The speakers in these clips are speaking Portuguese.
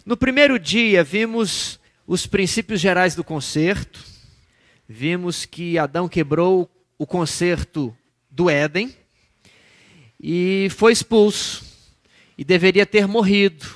No primeiro dia, vimos os princípios gerais do concerto, vimos que Adão quebrou o concerto do Éden e foi expulso, e deveria ter morrido,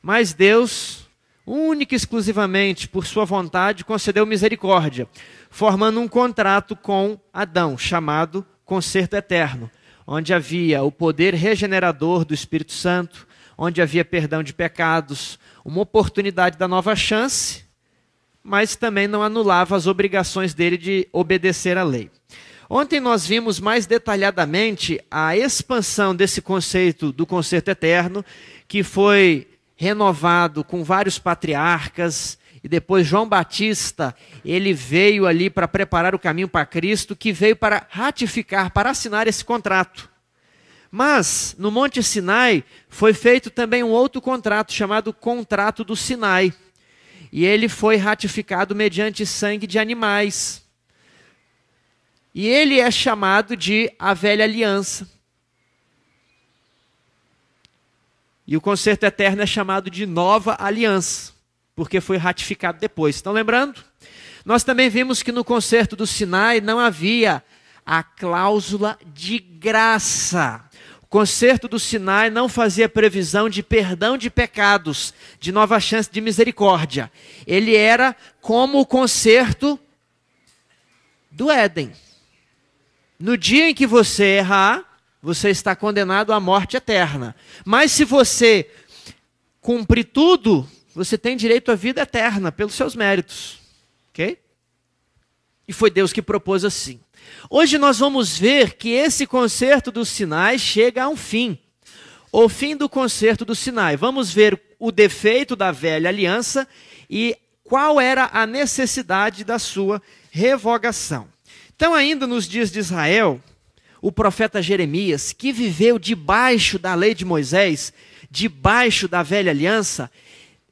mas Deus, única e exclusivamente por sua vontade, concedeu misericórdia, formando um contrato com Adão, chamado concerto eterno, onde havia o poder regenerador do Espírito Santo, onde havia perdão de pecados, uma oportunidade da nova chance, mas também não anulava as obrigações dele de obedecer à lei. Ontem nós vimos mais detalhadamente a expansão desse conceito do concerto eterno, que foi renovado com vários patriarcas, e depois João Batista, ele veio ali para preparar o caminho para Cristo, que veio para ratificar, para assinar esse contrato. Mas, no Monte Sinai, foi feito também um outro contrato, chamado Contrato do Sinai. E ele foi ratificado mediante sangue de animais. E ele é chamado de a velha aliança. E o concerto eterno é chamado de nova aliança, porque foi ratificado depois. Estão lembrando? Nós também vimos que no concerto do Sinai não havia a cláusula de graça. O concerto do Sinai não fazia previsão de perdão de pecados, de nova chance de misericórdia. Ele era como o concerto do Éden. No dia em que você errar, você está condenado à morte eterna. Mas se você cumprir tudo, você tem direito à vida eterna pelos seus méritos. Ok? E foi Deus que propôs assim. Hoje nós vamos ver que esse concerto do Sinai chega a um fim. O fim do concerto do Sinai. Vamos ver o defeito da velha aliança e qual era a necessidade da sua revogação. Então, ainda nos dias de Israel, o profeta Jeremias, que viveu debaixo da lei de Moisés, debaixo da velha aliança,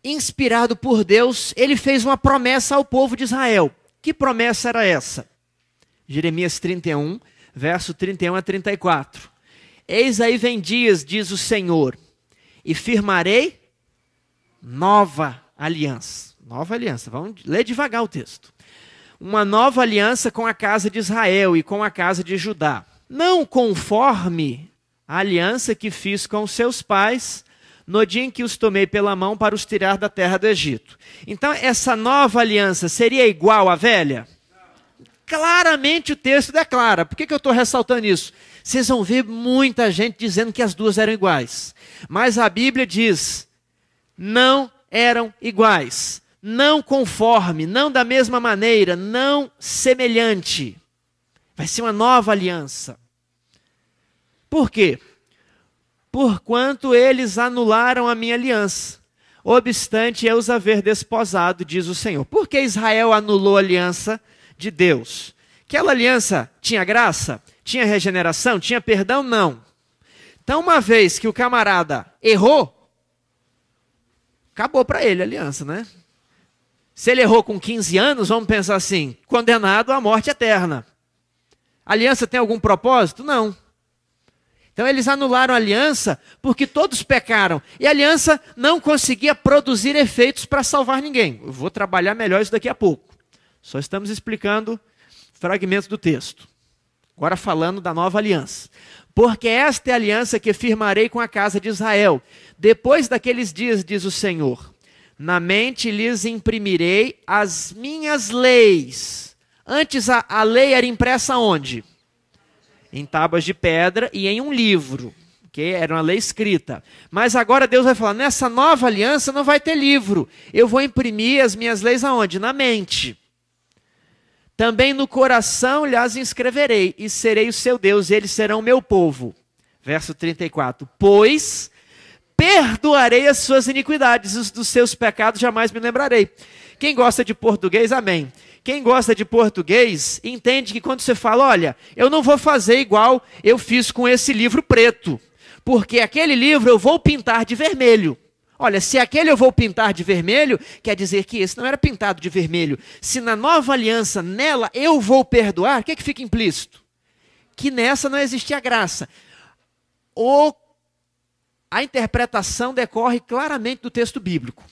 inspirado por Deus, ele fez uma promessa ao povo de Israel. Que promessa era essa? Jeremias 31, verso 31 a 34. Eis aí vem dias, diz o Senhor, e firmarei nova aliança. Nova aliança, vamos ler devagar o texto. Uma nova aliança com a casa de Israel e com a casa de Judá. Não conforme a aliança que fiz com seus pais, no dia em que os tomei pela mão para os tirar da terra do Egito. Então, essa nova aliança seria igual à velha? Claramente o texto declara. Por que eu estou ressaltando isso? Vocês vão ver muita gente dizendo que as duas eram iguais. Mas a Bíblia diz, não eram iguais. Não conforme, não da mesma maneira, não semelhante. Vai ser uma nova aliança. Por quê? Porquanto eles anularam a minha aliança, obstante eu os haver desposado, diz o Senhor. Por que Israel anulou a aliança de Deus? Aquela aliança tinha graça? Tinha regeneração? Tinha perdão? Não. Então, uma vez que o camarada errou, acabou para ele a aliança, né? Se ele errou com 15 anos, vamos pensar assim, condenado à morte eterna. A aliança tem algum propósito? Não. Então eles anularam a aliança porque todos pecaram. E a aliança não conseguia produzir efeitos para salvar ninguém. Eu vou trabalhar melhor isso daqui a pouco. Só estamos explicando fragmentos do texto. Agora falando da nova aliança. Porque esta é a aliança que firmarei com a casa de Israel. Depois daqueles dias, diz o Senhor, na mente lhes imprimirei as minhas leis. Antes a lei era impressa onde? Em tábuas de pedra e em um livro, que era uma lei escrita. Mas agora Deus vai falar, nessa nova aliança não vai ter livro. Eu vou imprimir as minhas leis aonde? Na mente. Também no coração lhes inscreverei, e serei o seu Deus, e eles serão o meu povo. Verso 34. Pois perdoarei as suas iniquidades, os dos seus pecados jamais me lembrarei. Quem gosta de português, amém. Quem gosta de português, entende que quando você fala, olha, eu não vou fazer igual eu fiz com esse livro preto, porque aquele livro eu vou pintar de vermelho. Olha, se aquele eu vou pintar de vermelho, quer dizer que esse não era pintado de vermelho. Se na nova aliança, nela, eu vou perdoar, o que é que fica implícito? Que nessa não existia graça. A interpretação decorre claramente do texto bíblico.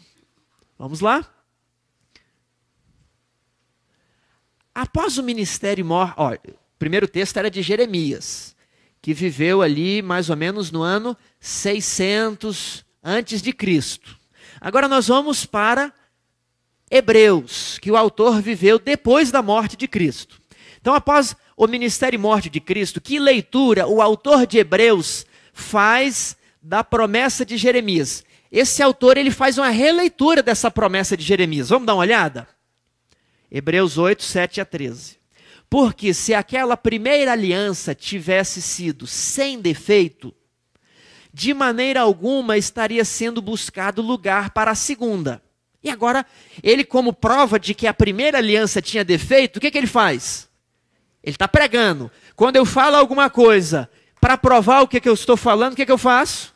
Vamos lá? Após o ministério o primeiro texto era de Jeremias, que viveu ali mais ou menos no ano 600 antes de Cristo. Agora nós vamos para Hebreus, que o autor viveu depois da morte de Cristo. Então, após o ministério e morte de Cristo, que leitura o autor de Hebreus faz da promessa de Jeremias? Esse autor ele faz uma releitura dessa promessa de Jeremias. Vamos dar uma olhada? Hebreus 8, 7 a 13. Porque se aquela primeira aliança tivesse sido sem defeito, de maneira alguma estaria sendo buscado lugar para a segunda. E agora, ele como prova de que a primeira aliança tinha defeito, o que ele faz? Ele está pregando. Quando eu falo alguma coisa, para provar o que eu estou falando, o que eu faço?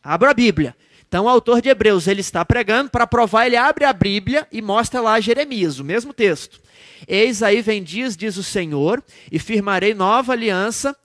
Abro a Bíblia. Então o autor de Hebreus, ele está pregando, para provar ele abre a Bíblia e mostra lá Jeremias, o mesmo texto. Eis aí vem dias, diz o Senhor, e firmarei nova aliança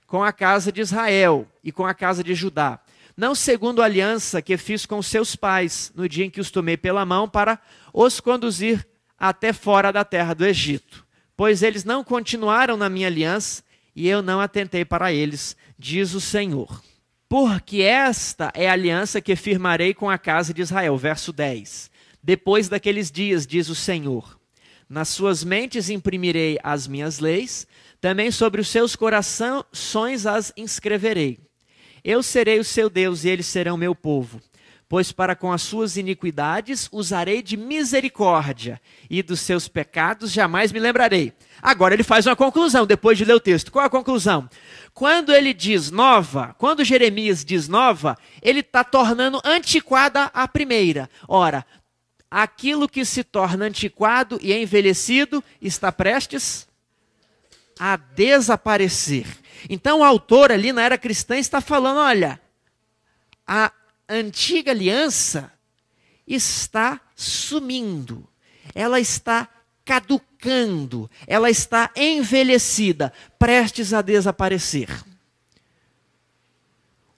com a casa de Israel e com a casa de Judá. Não segundo a aliança que fiz com seus pais, no dia em que os tomei pela mão para os conduzir até fora da terra do Egito. Pois eles não continuaram na minha aliança e eu não atentei para eles, diz o Senhor. Porque esta é a aliança que firmarei com a casa de Israel. Verso 10. Depois daqueles dias, diz o Senhor, nas suas mentes imprimirei as minhas leis, também sobre os seus corações as inscreverei. Eu serei o seu Deus e eles serão meu povo. Pois para com as suas iniquidades usarei de misericórdia e dos seus pecados jamais me lembrarei. Agora ele faz uma conclusão, depois de ler o texto. Qual a conclusão? Quando ele diz nova, quando Jeremias diz nova, ele está tornando antiquada a primeira. Ora, aquilo que se torna antiquado e envelhecido está prestes a desaparecer. Então o autor ali na era cristã está falando, olha, a antiga aliança está sumindo, ela está caducando, ela está envelhecida, prestes a desaparecer.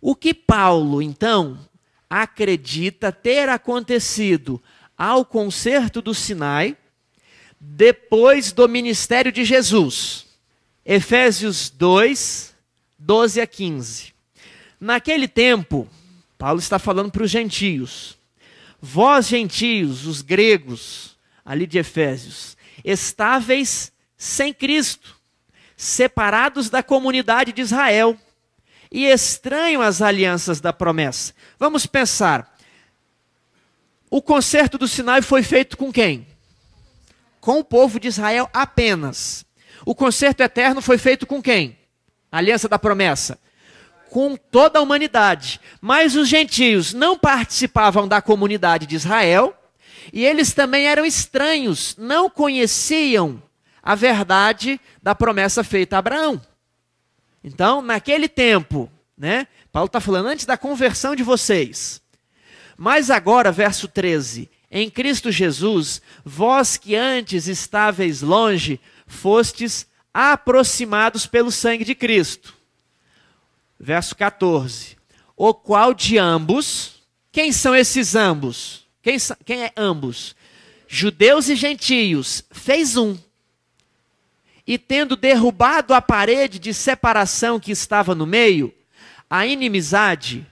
O que Paulo, então, acredita ter acontecido ao concerto do Sinai, depois do ministério de Jesus? Efésios 2, 12 a 15. Naquele tempo, Paulo está falando para os gentios. Vós, gentios, os gregos, ali de Efésios, estáveis sem Cristo, separados da comunidade de Israel e estranhos às alianças da promessa. Vamos pensar. O concerto do Sinai foi feito com quem? Com o povo de Israel apenas. O concerto eterno foi feito com quem? A aliança da promessa. Com toda a humanidade. Mas os gentios não participavam da comunidade de Israel e eles também eram estranhos, não conheciam a verdade da promessa feita a Abraão. Então, naquele tempo, né, Paulo está falando antes da conversão de vocês. Mas agora, verso 13, em Cristo Jesus, vós que antes estáveis longe, fostes aproximados pelo sangue de Cristo. Verso 14. O qual de ambos, quem são esses ambos? Quem é ambos? Judeus e gentios, fez um. E tendo derrubado a parede de separação que estava no meio, a inimizade,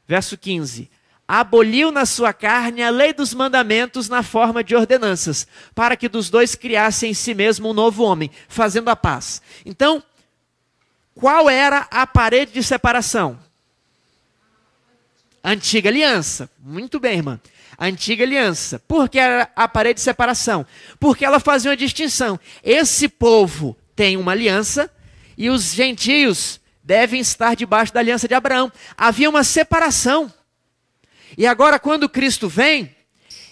verso 15, aboliu na sua carne a lei dos mandamentos na forma de ordenanças, para que dos dois criasse em si mesmo um novo homem, fazendo a paz. Então, qual era a parede de separação? A antiga aliança. Muito bem, irmã. A antiga aliança. Por que era a parede de separação? Porque ela fazia uma distinção. Esse povo tem uma aliança e os gentios devem estar debaixo da aliança de Abraão. Havia uma separação. E agora, quando Cristo vem,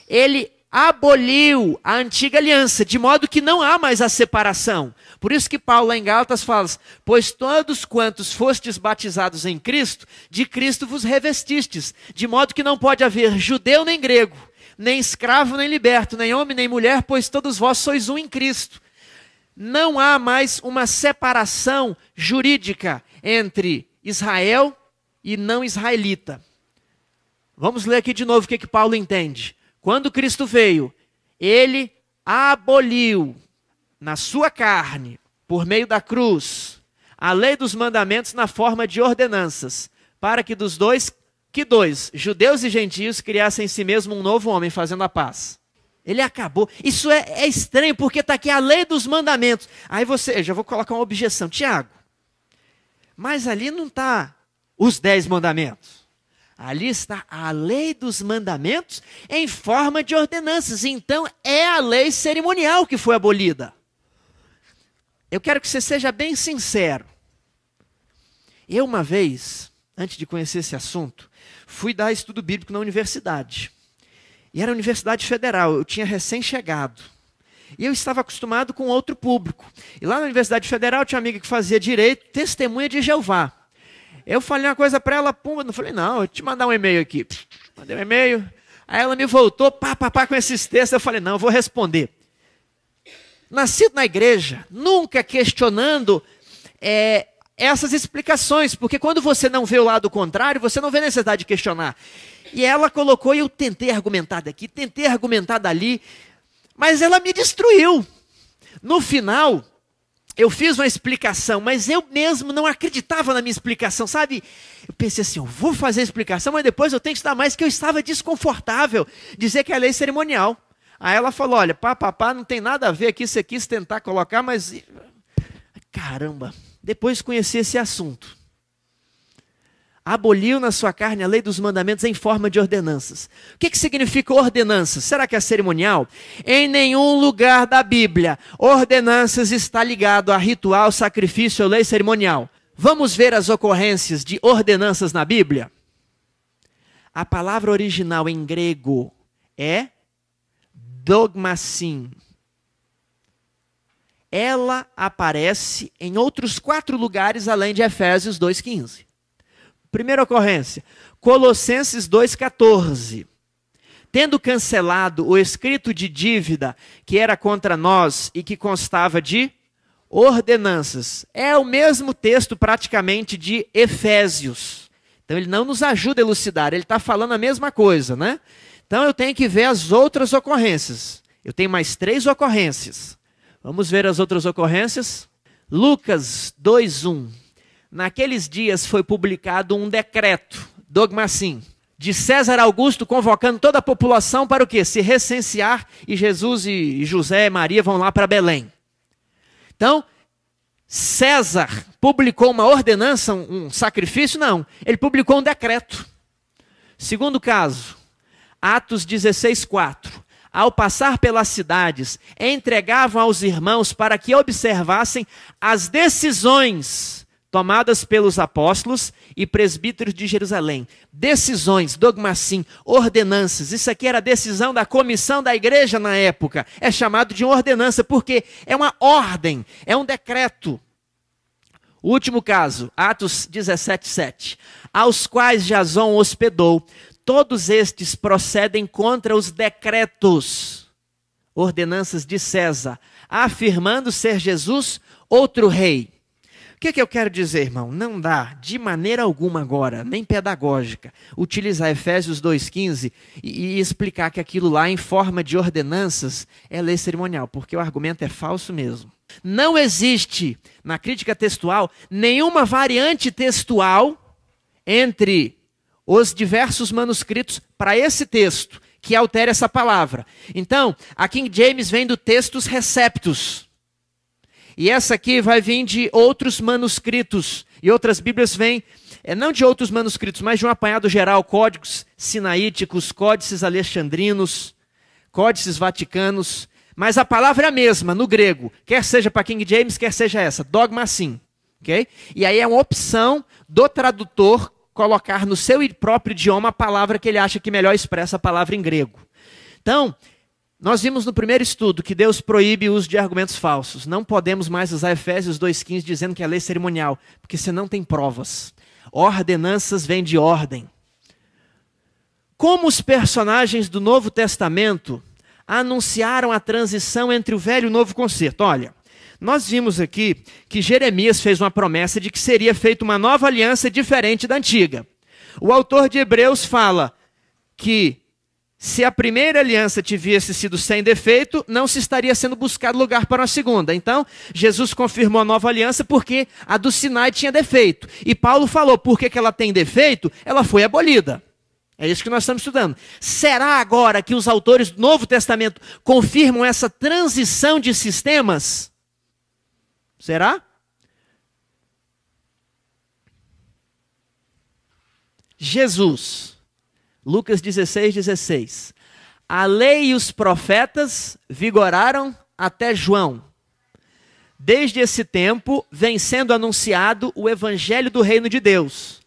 ele aboliu a antiga aliança, de modo que não há mais a separação. Por isso que Paulo lá em Gálatas fala, pois todos quantos fostes batizados em Cristo, de Cristo vos revestistes, de modo que não pode haver judeu nem grego, nem escravo nem liberto, nem homem nem mulher, pois todos vós sois um em Cristo. Não há mais uma separação jurídica entre Israel e não israelita. Vamos ler aqui de novo o que Paulo entende. Quando Cristo veio, ele aboliu na sua carne, por meio da cruz, a lei dos mandamentos na forma de ordenanças, para que dos dois, judeus e gentios, criassem em si mesmo um novo homem, fazendo a paz. Ele acabou. Isso é estranho, porque está aqui a lei dos mandamentos. Aí eu já vou colocar uma objeção. Tiago, mas ali não está os 10 mandamentos. Ali está a lei dos mandamentos em forma de ordenanças. Então é a lei cerimonial que foi abolida. Eu quero que você seja bem sincero. Eu uma vez, antes de conhecer esse assunto, fui dar estudo bíblico na universidade. E era a Universidade Federal, eu tinha recém-chegado. E eu estava acostumado com outro público. E lá na Universidade Federal tinha uma amiga que fazia direito, testemunha de Jeová. Eu falei uma coisa para ela, pumba, não falei, não, eu te mandar um e-mail aqui. Mandei um e-mail, aí ela me voltou, pá, com esses textos, eu falei, não, eu vou responder. Nascido na igreja, nunca questionando essas explicações, porque quando você não vê o lado contrário, você não vê necessidade de questionar. E ela colocou, e eu tentei argumentar daqui, tentei argumentar dali, mas ela me destruiu. No final, eu fiz uma explicação, mas eu mesmo não acreditava na minha explicação, sabe? Eu pensei assim, eu vou fazer a explicação, mas depois eu tenho que estudar mais, que eu estava desconfortável dizer que é lei cerimonial. Aí ela falou, olha, não tem nada a ver aqui, você quis tentar colocar, mas... Caramba, depois conheci esse assunto. Aboliu na sua carne a lei dos mandamentos em forma de ordenanças. O que significa ordenanças? Será que é cerimonial? Em nenhum lugar da Bíblia, ordenanças está ligado a ritual, sacrifício ou lei cerimonial. Vamos ver as ocorrências de ordenanças na Bíblia? A palavra original em grego é dogmasin. Ela aparece em outros 4 lugares além de Efésios 2,15. Primeira ocorrência, Colossenses 2,14. Tendo cancelado o escrito de dívida que era contra nós e que constava de ordenanças. É o mesmo texto praticamente de Efésios. Então ele não nos ajuda a elucidar, ele está falando a mesma coisa, né? Então eu tenho que ver as outras ocorrências. Eu tenho mais 3 ocorrências. Vamos ver as outras ocorrências? Lucas 2,1. Naqueles dias foi publicado um decreto, dogmasim, de César Augusto convocando toda a população para o quê? Se recensear, e Jesus e José e Maria vão lá para Belém. Então, César publicou uma ordenança, um sacrifício? Não, ele publicou um decreto. Segundo caso, Atos 16,4. Ao passar pelas cidades, entregavam aos irmãos para que observassem as decisões tomadas pelos apóstolos e presbíteros de Jerusalém. Decisões, dogmasim, ordenanças. Isso aqui era a decisão da comissão da igreja na época. É chamado de ordenança porque é uma ordem, é um decreto. O último caso, Atos 17,7. Aos quais Jason hospedou. Todos estes procedem contra os decretos, ordenanças de César, afirmando ser Jesus outro rei. O que eu quero dizer, irmão? Não dá, de maneira alguma agora, nem pedagógica, utilizar Efésios 2,15 e explicar que aquilo lá, em forma de ordenanças, é lei cerimonial, porque o argumento é falso mesmo. Não existe, na crítica textual, nenhuma variante textual entre os diversos manuscritos para esse texto, que altere essa palavra. Então, a King James vem do textos receptus. E essa aqui vai vir de outros manuscritos. E outras Bíblias vêm, não de outros manuscritos, mas de um apanhado geral, códigos sinaíticos, códices alexandrinos, códices vaticanos. Mas a palavra é a mesma no grego, quer seja para King James, quer seja essa, dogmasim. Okay? E aí é uma opção do tradutor colocar no seu próprio idioma a palavra que ele acha que melhor expressa a palavra em grego. Então, nós vimos no primeiro estudo que Deus proíbe o uso de argumentos falsos. Não podemos mais usar Efésios 2,15 dizendo que é lei cerimonial, porque você não tem provas. Ordenanças vêm de ordem. Como os personagens do Novo Testamento anunciaram a transição entre o Velho e o Novo Concerto? Olha, nós vimos aqui que Jeremias fez uma promessa de que seria feita uma nova aliança diferente da antiga. O autor de Hebreus fala, que se a primeira aliança tivesse sido sem defeito, não se estaria sendo buscado lugar para uma segunda. Então, Jesus confirmou a nova aliança porque a do Sinai tinha defeito. E Paulo falou, porque que ela tem defeito, ela foi abolida. É isso que nós estamos estudando. Será agora que os autores do Novo Testamento confirmam essa transição de sistemas? Será? Jesus, Lucas 16:16. A lei e os profetas vigoraram até João. Desde esse tempo vem sendo anunciado o evangelho do reino de Deus.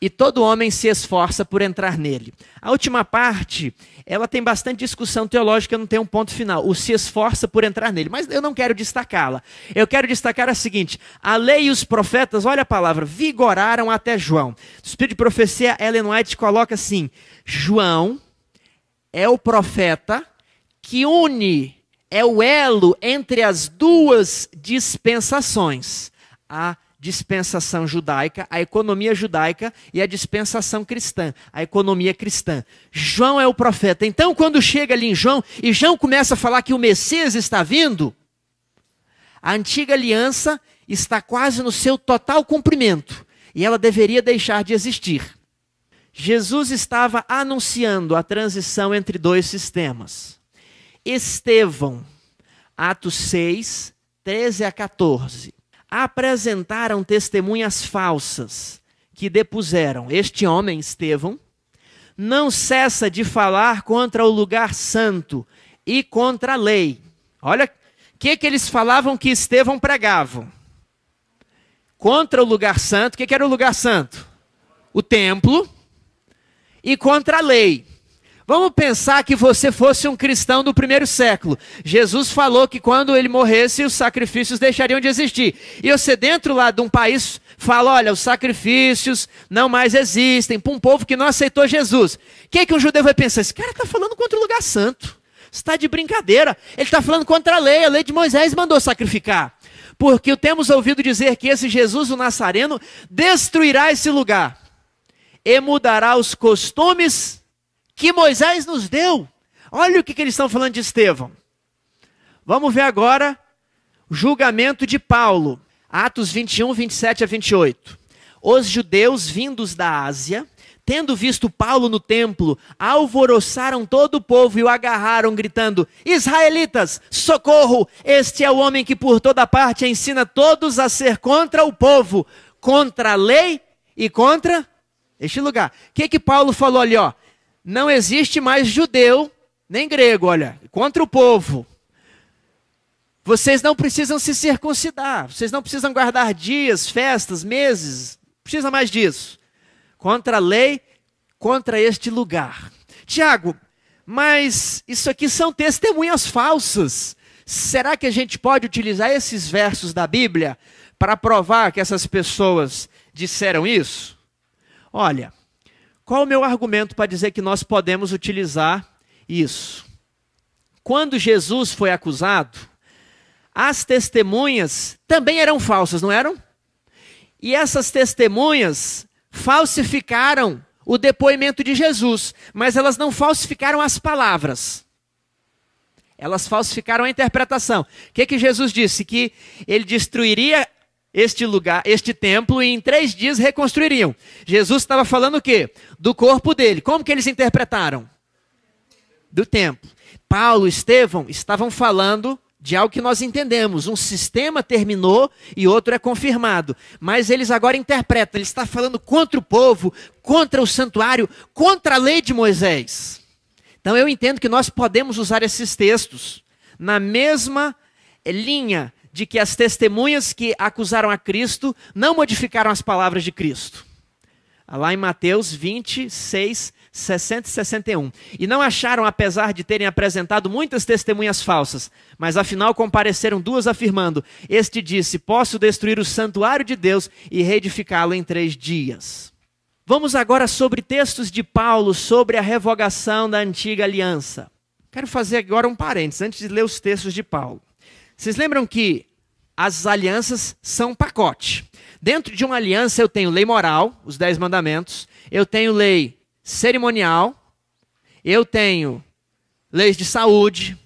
E todo homem se esforça por entrar nele. A última parte, ela tem bastante discussão teológica, não tem um ponto final. O se esforça por entrar nele. Mas eu não quero destacá-la. Eu quero destacar a seguinte. A lei e os profetas, olha a palavra, vigoraram até João. No Espírito de Profecia, Ellen White coloca assim. João é o profeta que une, é o elo entre as duas dispensações. A dispensação judaica, a economia judaica e a dispensação cristã, a economia cristã. João é o profeta. Então, quando chega ali em João, e João começa a falar que o Messias está vindo, a antiga aliança está quase no seu total cumprimento, e ela deveria deixar de existir. Jesus estava anunciando a transição entre dois sistemas. Estevão, Atos 6, 13 a 14. Apresentaram testemunhas falsas que depuseram. Este homem, Estevão, não cessa de falar contra o lugar santo e contra a lei. Olha o que eles falavam que Estevão pregava. Contra o lugar santo, o que era o lugar santo? O templo. E contra a lei. Vamos pensar que você fosse um cristão do primeiro século. Jesus falou que quando ele morresse, os sacrifícios deixariam de existir. E você dentro lá de um país fala, olha, os sacrifícios não mais existem, para um povo que não aceitou Jesus. O que um judeu vai pensar? Esse cara está falando contra o lugar santo. Está de brincadeira. Ele está falando contra a lei de Moisés mandou sacrificar. Porque temos ouvido dizer que esse Jesus, o Nazareno, destruirá esse lugar. E mudará os costumes que Moisés nos deu. Olha o que eles estão falando de Estevão. Vamos ver agora o julgamento de Paulo. Atos 21, 27 a 28. Os judeus vindos da Ásia, tendo visto Paulo no templo, alvoroçaram todo o povo e o agarraram, gritando, israelitas, socorro! Este é o homem que por toda parte ensina todos a ser contra o povo, contra a lei e contra este lugar. O que Paulo falou ali, ó? Não existe mais judeu, nem grego, olha, contra o povo. Vocês não precisam se circuncidar, vocês não precisam guardar dias, festas, meses, não precisa mais disso. Contra a lei, contra este lugar. Tiago, mas isso aqui são testemunhas falsas. Será que a gente pode utilizar esses versos da Bíblia para provar que essas pessoas disseram isso? Olha, qual o meu argumento para dizer que nós podemos utilizar isso? Quando Jesus foi acusado, as testemunhas também eram falsas, não eram? E essas testemunhas falsificaram o depoimento de Jesus, mas elas não falsificaram as palavras. Elas falsificaram a interpretação. O que Jesus disse? Que ele destruiria este lugar, este templo, e em 3 dias reconstruiriam. Jesus estava falando o quê? Do corpo dele. Como que eles interpretaram? Do templo. Paulo e Estevão estavam falando de algo que nós entendemos. Um sistema terminou e outro é confirmado. Mas eles agora interpretam. Ele está falando contra o povo, contra o santuário, contra a lei de Moisés. Então eu entendo que nós podemos usar esses textos na mesma linha de que as testemunhas que acusaram a Cristo não modificaram as palavras de Cristo. Lá em Mateus 26, 60 e 61. E não acharam, apesar de terem apresentado muitas testemunhas falsas, mas afinal compareceram 2 afirmando, este disse, posso destruir o santuário de Deus e reedificá-lo em 3 dias. Vamos agora sobre textos de Paulo sobre a revogação da antiga aliança. Quero fazer agora um parênteses, antes de ler os textos de Paulo. Vocês lembram que as alianças são um pacote. Dentro de uma aliança eu tenho lei moral, os 10 mandamentos, eu tenho lei cerimonial, eu tenho leis de saúde,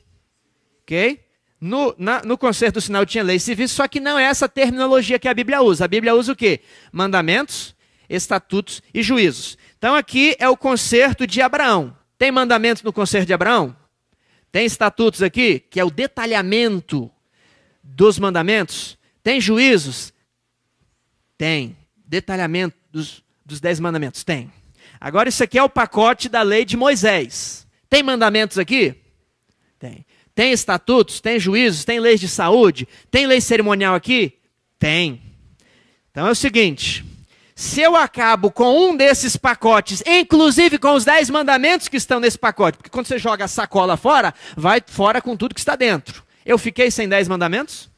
ok? No concerto do sinal tinha leis civis, só que não é essa terminologia que a Bíblia usa. A Bíblia usa o quê? Mandamentos, estatutos e juízos. Então aqui é o concerto de Abraão. Tem mandamentos no concerto de Abraão? Tem estatutos aqui, que é o detalhamento dos mandamentos? Tem juízos? Tem. Detalhamento dos 10 mandamentos? Tem. Agora isso aqui é o pacote da lei de Moisés. Tem mandamentos aqui? Tem. Tem estatutos? Tem juízos? Tem leis de saúde? Tem lei cerimonial aqui? Tem. Então é o seguinte, se eu acabo com um desses pacotes, inclusive com os 10 mandamentos que estão nesse pacote, porque quando você joga a sacola fora, vai fora com tudo que está dentro. Eu fiquei sem 10 mandamentos?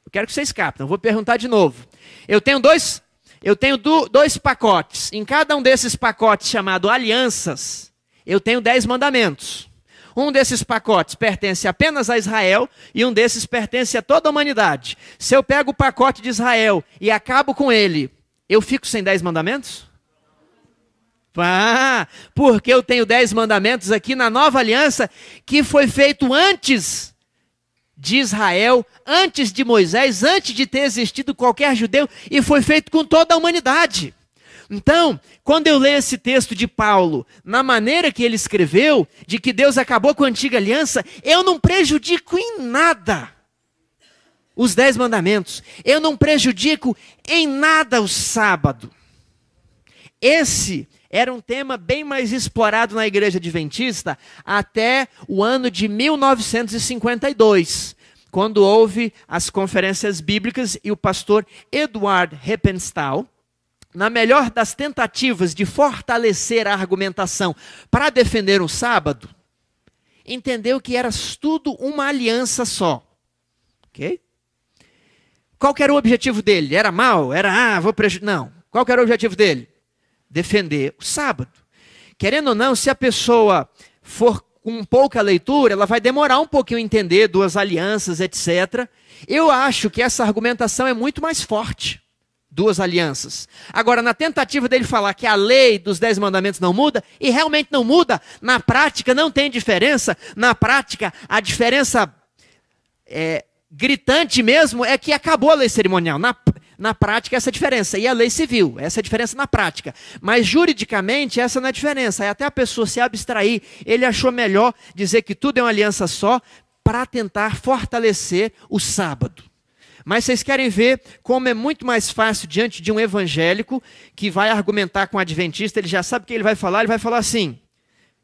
Eu quero que vocês captem, eu vou perguntar de novo. Eu tenho dois pacotes. Em cada um desses pacotes chamado alianças, eu tenho 10 mandamentos. Um desses pacotes pertence apenas a Israel e um desses pertence a toda a humanidade. Se eu pego o pacote de Israel e acabo com ele, eu fico sem 10 mandamentos? Porque eu tenho 10 mandamentos aqui na nova aliança que foi feito antes de Israel, antes de Moisés, antes de ter existido qualquer judeu, e foi feito com toda a humanidade. Então, quando eu leio esse texto de Paulo, na maneira que ele escreveu, de que Deus acabou com a antiga aliança, eu não prejudico em nada os 10 mandamentos. Eu não prejudico em nada o sábado. Esse era um tema bem mais explorado na igreja adventista até o ano de 1952, quando houve as conferências bíblicas e o pastor Edward Heppenstall, na melhor das tentativas de fortalecer a argumentação para defender o sábado, entendeu que era tudo uma aliança só. Ok? Qual que era o objetivo dele? Era mal? Era, vou prejudicar? Não. Qual que era o objetivo dele? Defender o sábado. Querendo ou não, se a pessoa for com pouca leitura, ela vai demorar um pouquinho a entender 2 alianças, etc. Eu acho que essa argumentação é muito mais forte. 2 alianças. Agora, na tentativa dele falar que a lei dos 10 mandamentos não muda, e realmente não muda, na prática não tem diferença, na prática a diferença gritante mesmo é que acabou a lei cerimonial. Na prática essa é a diferença, e a lei civil, essa é a diferença na prática. Mas juridicamente essa não é a diferença, aí até a pessoa se abstrair, ele achou melhor dizer que tudo é uma aliança só, para tentar fortalecer o sábado. Mas vocês querem ver como é muito mais fácil diante de um evangélico que vai argumentar com o adventista, ele já sabe o que ele vai falar assim,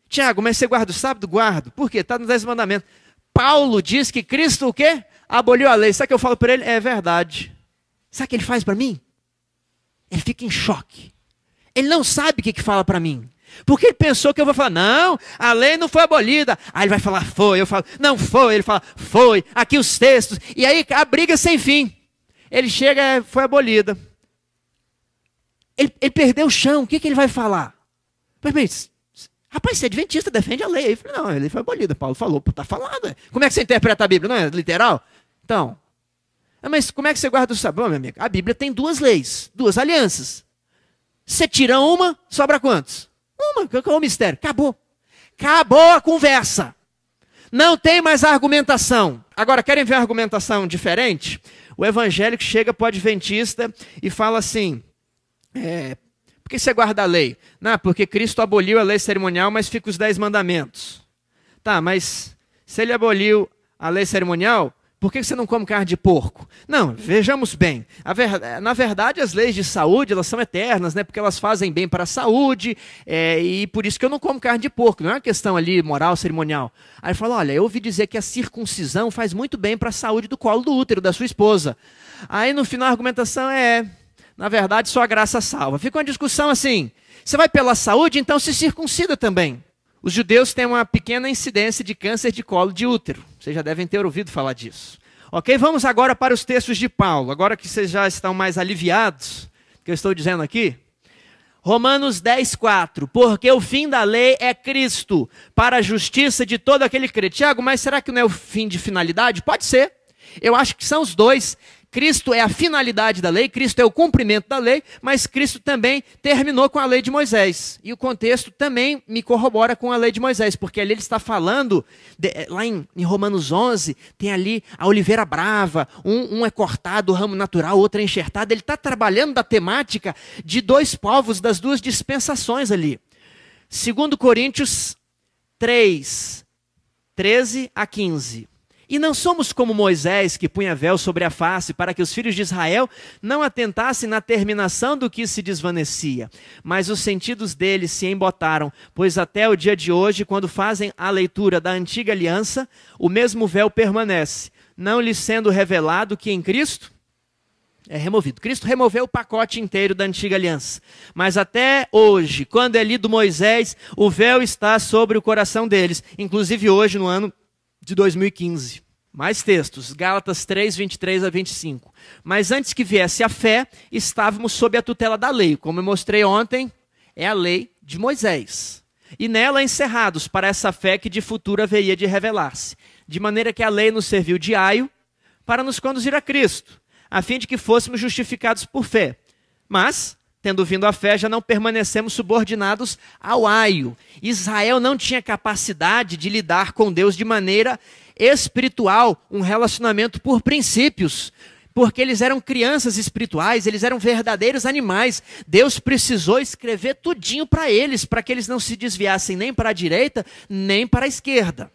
Tiago, mas você guarda o sábado? Guardo. Por quê? Está nos 10 mandamentos. Paulo diz que Cristo o quê? Aboliu a lei. Sabe o que eu falo para ele? É verdade. Sabe o que ele faz para mim? Ele fica em choque. Ele não sabe o que fala para mim. Porque ele pensou que eu vou falar, não, a lei não foi abolida. Aí ele vai falar, foi. Eu falo, não foi. Ele fala, foi. Aqui os textos. E aí a briga sem fim. Ele chega, foi abolida. Ele perdeu o chão. O que ele vai falar? Mas, rapaz, você é adventista, defende a lei. Ele falou, não, a lei foi abolida. Paulo falou, está falado. Como é que você interpreta a Bíblia? Não é literal? Então, mas como é que você guarda o sábado? Meu amigo, a Bíblia tem 2 leis, 2 alianças. Você tira uma, sobra quantos? Uma, qual é o mistério? Acabou. Acabou a conversa. Não tem mais argumentação. Agora, querem ver a argumentação diferente? O evangélico chega para o adventista e fala assim, por que você guarda a lei? Não, porque Cristo aboliu a lei cerimonial, mas fica os 10 mandamentos. Tá, mas se ele aboliu a lei cerimonial, por que você não come carne de porco? Não, vejamos bem. Na verdade, as leis de saúde, elas são eternas, né? Porque elas fazem bem para a saúde, e por isso que eu não como carne de porco. Não é uma questão ali moral, cerimonial. Aí ele fala, olha, eu ouvi dizer que a circuncisão faz muito bem para a saúde do colo do útero da sua esposa. Aí no final a argumentação na verdade, só a graça salva. Fica uma discussão assim, você vai pela saúde, então se circuncida também. Os judeus têm uma pequena incidência de câncer de colo de útero. Vocês já devem ter ouvido falar disso. Ok? Vamos agora para os textos de Paulo. Agora que vocês já estão mais aliviados, que eu estou dizendo aqui. Romanos 10:4. Porque o fim da lei é Cristo, para a justiça de todo aquele que crê. Tiago, mas será que não é o fim de finalidade? Pode ser. Eu acho que são os dois. Cristo é a finalidade da lei, Cristo é o cumprimento da lei, mas Cristo também terminou com a lei de Moisés. E o contexto também me corrobora com a lei de Moisés, porque ali ele está falando, lá em Romanos 11, tem ali a oliveira brava, um é cortado, o ramo natural, o outro é enxertado. Ele está trabalhando da temática de dois povos, das duas dispensações ali. 2 Coríntios 3, 13 a 15. E não somos como Moisés, que punha véu sobre a face, para que os filhos de Israel não atentassem na terminação do que se desvanecia. Mas os sentidos deles se embotaram, pois até o dia de hoje, quando fazem a leitura da antiga aliança, o mesmo véu permanece, não lhes sendo revelado que em Cristo é removido. Cristo removeu o pacote inteiro da antiga aliança. Mas até hoje, quando é lido Moisés, o véu está sobre o coração deles. Inclusive hoje, no ano de 2015. Mais textos, Gálatas 3, 23 a 25. Mas antes que viesse a fé, estávamos sob a tutela da lei. Como eu mostrei ontem, é a lei de Moisés. E nela encerrados para essa fé que de futuro haveria de revelar-se. De maneira que a lei nos serviu de aio para nos conduzir a Cristo, a fim de que fôssemos justificados por fé. Mas, tendo vindo a fé, já não permanecemos subordinados ao aio. Israel não tinha capacidade de lidar com Deus de maneira espiritual, um relacionamento por princípios, porque eles eram crianças espirituais, eles eram verdadeiros animais. Deus precisou escrever tudinho para eles, para que eles não se desviassem nem para a direita, nem para a esquerda.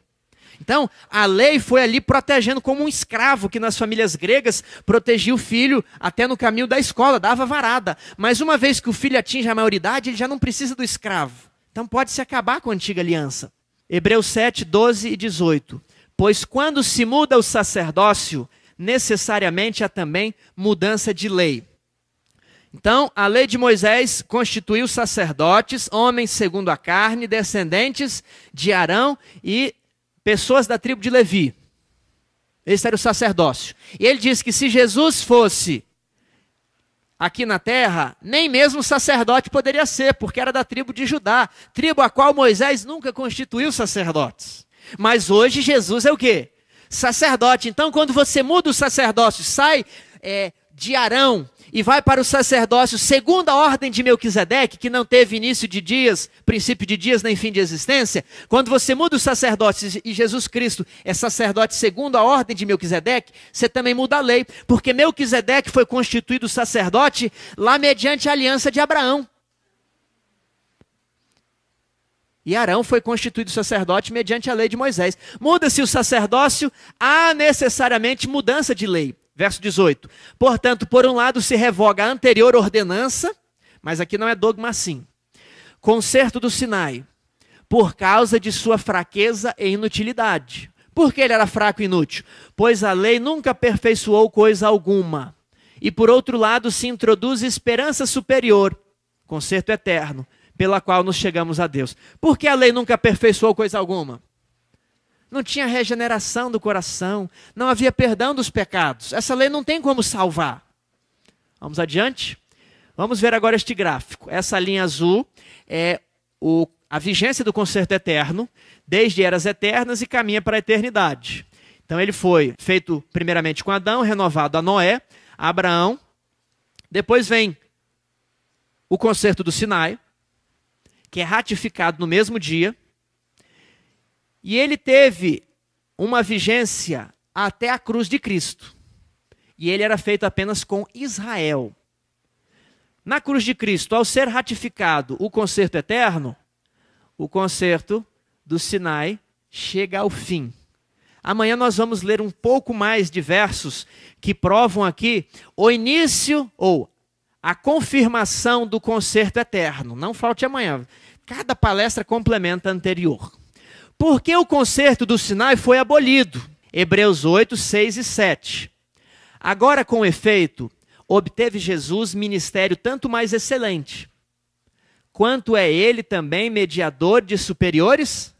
Então, a lei foi ali protegendo como um escravo que nas famílias gregas protegia o filho até no caminho da escola, dava varada. Mas uma vez que o filho atinge a maioridade, ele já não precisa do escravo. Então pode-se acabar com a antiga aliança. Hebreus 7, 12 e 18. Pois quando se muda o sacerdócio, necessariamente há também mudança de lei. Então, a lei de Moisés constituiu sacerdotes, homens segundo a carne, descendentes de Arão e pessoas da tribo de Levi. Esse era o sacerdócio. E ele diz que se Jesus fosse aqui na terra, nem mesmo sacerdote poderia ser, porque era da tribo de Judá, tribo a qual Moisés nunca constituiu sacerdotes. Mas hoje Jesus é o quê? Sacerdote. Então, quando você muda o sacerdócio, sai de Arão e vai para o sacerdócio segundo a ordem de Melquisedeque, que não teve início de dias, princípio de dias, nem fim de existência. Quando você muda o sacerdócio e Jesus Cristo é sacerdote segundo a ordem de Melquisedeque, você também muda a lei, porque Melquisedeque foi constituído sacerdote lá mediante a aliança de Abraão. E Arão foi constituído sacerdote mediante a lei de Moisés. Muda-se o sacerdócio, há necessariamente mudança de lei. Verso 18. Portanto, por um lado se revoga a anterior ordenança, mas aqui não é dogma assim. Concerto do Sinai, por causa de sua fraqueza e inutilidade. Por que ele era fraco e inútil? Pois a lei nunca aperfeiçoou coisa alguma. E por outro lado se introduz esperança superior, concerto eterno, pela qual nos chegamos a Deus. Por que a lei nunca aperfeiçoou coisa alguma? Não tinha regeneração do coração, não havia perdão dos pecados. Essa lei não tem como salvar. Vamos adiante? Vamos ver agora este gráfico. Essa linha azul é a vigência do concerto eterno, desde eras eternas e caminha para a eternidade. Então ele foi feito primeiramente com Adão, renovado a Noé, a Abraão. Depois vem o concerto do Sinai, que é ratificado no mesmo dia. E ele teve uma vigência até a cruz de Cristo. E ele era feito apenas com Israel. Na cruz de Cristo, ao ser ratificado o concerto eterno, o concerto do Sinai chega ao fim. Amanhã nós vamos ler um pouco mais de versos que provam aqui o início ou a confirmação do concerto eterno. Não falte amanhã. Cada palestra complementa a anterior. Por que o concerto do Sinai foi abolido? Hebreus 8, 6 e 7. Agora, com efeito, obteve Jesus ministério tanto mais excelente, quanto é ele também mediador de superiores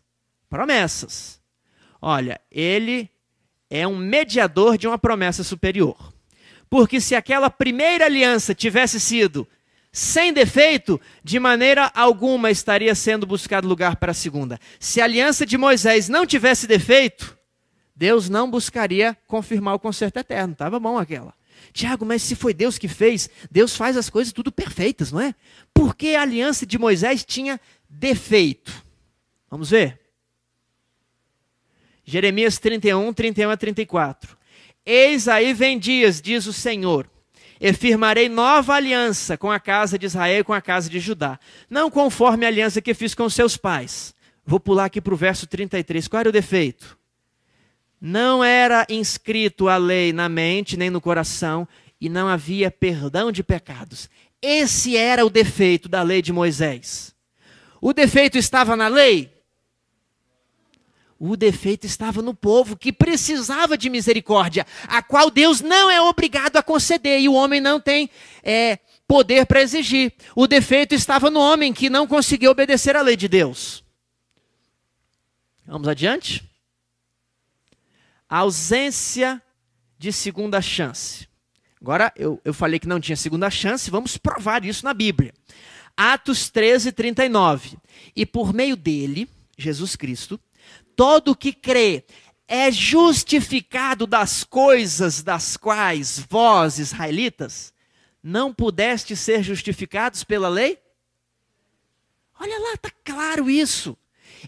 promessas. Olha, ele é um mediador de uma promessa superior. Porque se aquela primeira aliança tivesse sido sem defeito, de maneira alguma estaria sendo buscado lugar para a segunda. Se a aliança de Moisés não tivesse defeito, Deus não buscaria confirmar o concerto eterno. Estava bom aquela. Tiago, mas se foi Deus que fez, Deus faz as coisas tudo perfeitas, não é? Por que a aliança de Moisés tinha defeito? Vamos ver. Jeremias 31, 31 a 34. Eis aí vem dias, diz o Senhor, e firmarei nova aliança com a casa de Israel e com a casa de Judá, não conforme a aliança que fiz com seus pais. Vou pular aqui para o verso 33. Qual era o defeito? Não era inscrito a lei na mente nem no coração, e não havia perdão de pecados. Esse era o defeito da lei de Moisés. O defeito estava na lei? O defeito estava no povo que precisava de misericórdia, a qual Deus não é obrigado a conceder, e o homem não tem poder para exigir. O defeito estava no homem que não conseguiu obedecer à lei de Deus. Vamos adiante? A ausência de segunda chance. Agora, eu falei que não tinha segunda chance, vamos provar isso na Bíblia. Atos 13, 39. E por meio dele, Jesus Cristo, todo o que crê é justificado das coisas das quais vós, israelitas, não pudeste ser justificados pela lei? Olha lá, está claro isso.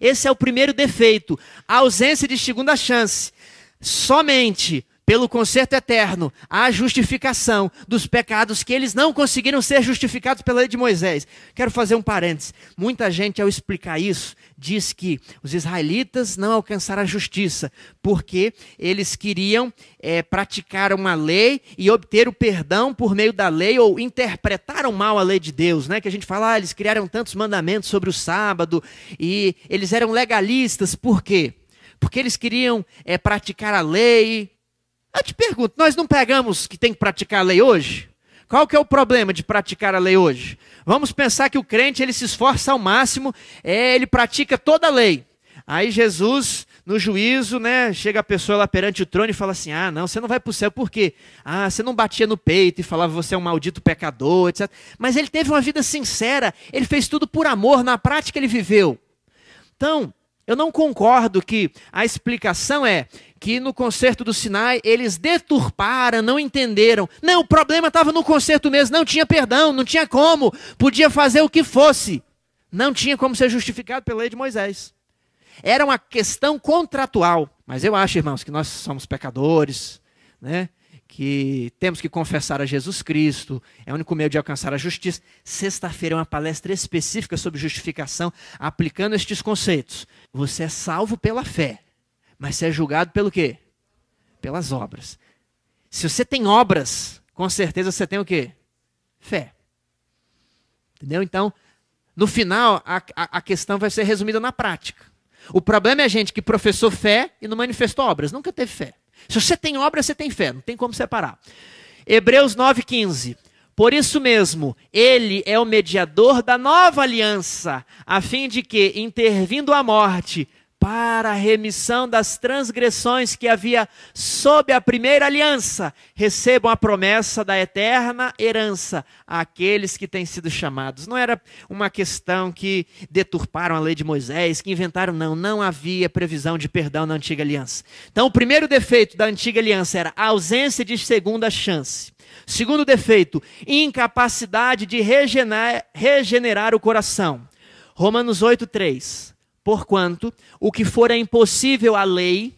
Esse é o primeiro defeito, a ausência de segunda chance. Somente pelo conserto eterno, a justificação dos pecados que eles não conseguiram ser justificados pela lei de Moisés. Quero fazer um parênteses. Muita gente, ao explicar isso, diz que os israelitas não alcançaram a justiça, porque eles queriam praticar uma lei e obter o perdão por meio da lei, ou interpretaram mal a lei de Deus, né? Que a gente fala, eles criaram tantos mandamentos sobre o sábado, e eles eram legalistas. Por quê? Porque eles queriam praticar a lei. Eu te pergunto, nós não pegamos que tem que praticar a lei hoje? Qual que é o problema de praticar a lei hoje? Vamos pensar que o crente, ele se esforça ao máximo, ele pratica toda a lei. Aí Jesus, no juízo, né, chega a pessoa lá perante o trono e fala assim, não, você não vai para o céu, por quê? Você não batia no peito e falava você é um maldito pecador, etc. Mas ele teve uma vida sincera, ele fez tudo por amor, na prática ele viveu. Então, eu não concordo que a explicação é que no concerto do Sinai eles deturparam, não entenderam. Não, o problema estava no concerto mesmo, não tinha perdão, não tinha como, podia fazer o que fosse. Não tinha como ser justificado pela lei de Moisés. Era uma questão contratual. Mas eu acho, irmãos, que nós somos pecadores, né? Que temos que confessar a Jesus Cristo, é o único meio de alcançar a justiça. Sexta-feira é uma palestra específica sobre justificação, aplicando estes conceitos. Você é salvo pela fé, mas você é julgado pelo quê? Pelas obras. Se você tem obras, com certeza você tem o quê? Fé. Entendeu? Então, no final, a questão vai ser resumida na prática. O problema é a gente que professou fé e não manifestou obras, nunca teve fé. Se você tem obra, você tem fé, não tem como separar. Hebreus 9,15. Por isso mesmo, ele é o mediador da nova aliança, a fim de que, intervindo a morte, para a remissão das transgressões que havia sob a primeira aliança, recebam a promessa da eterna herança àqueles que têm sido chamados. Não era uma questão que deturparam a lei de Moisés, que inventaram, não havia previsão de perdão na antiga aliança. Então, o primeiro defeito da antiga aliança era a ausência de segunda chance. Segundo defeito, incapacidade de regenerar o coração. Romanos 8,3. Porquanto, o que fora impossível à lei,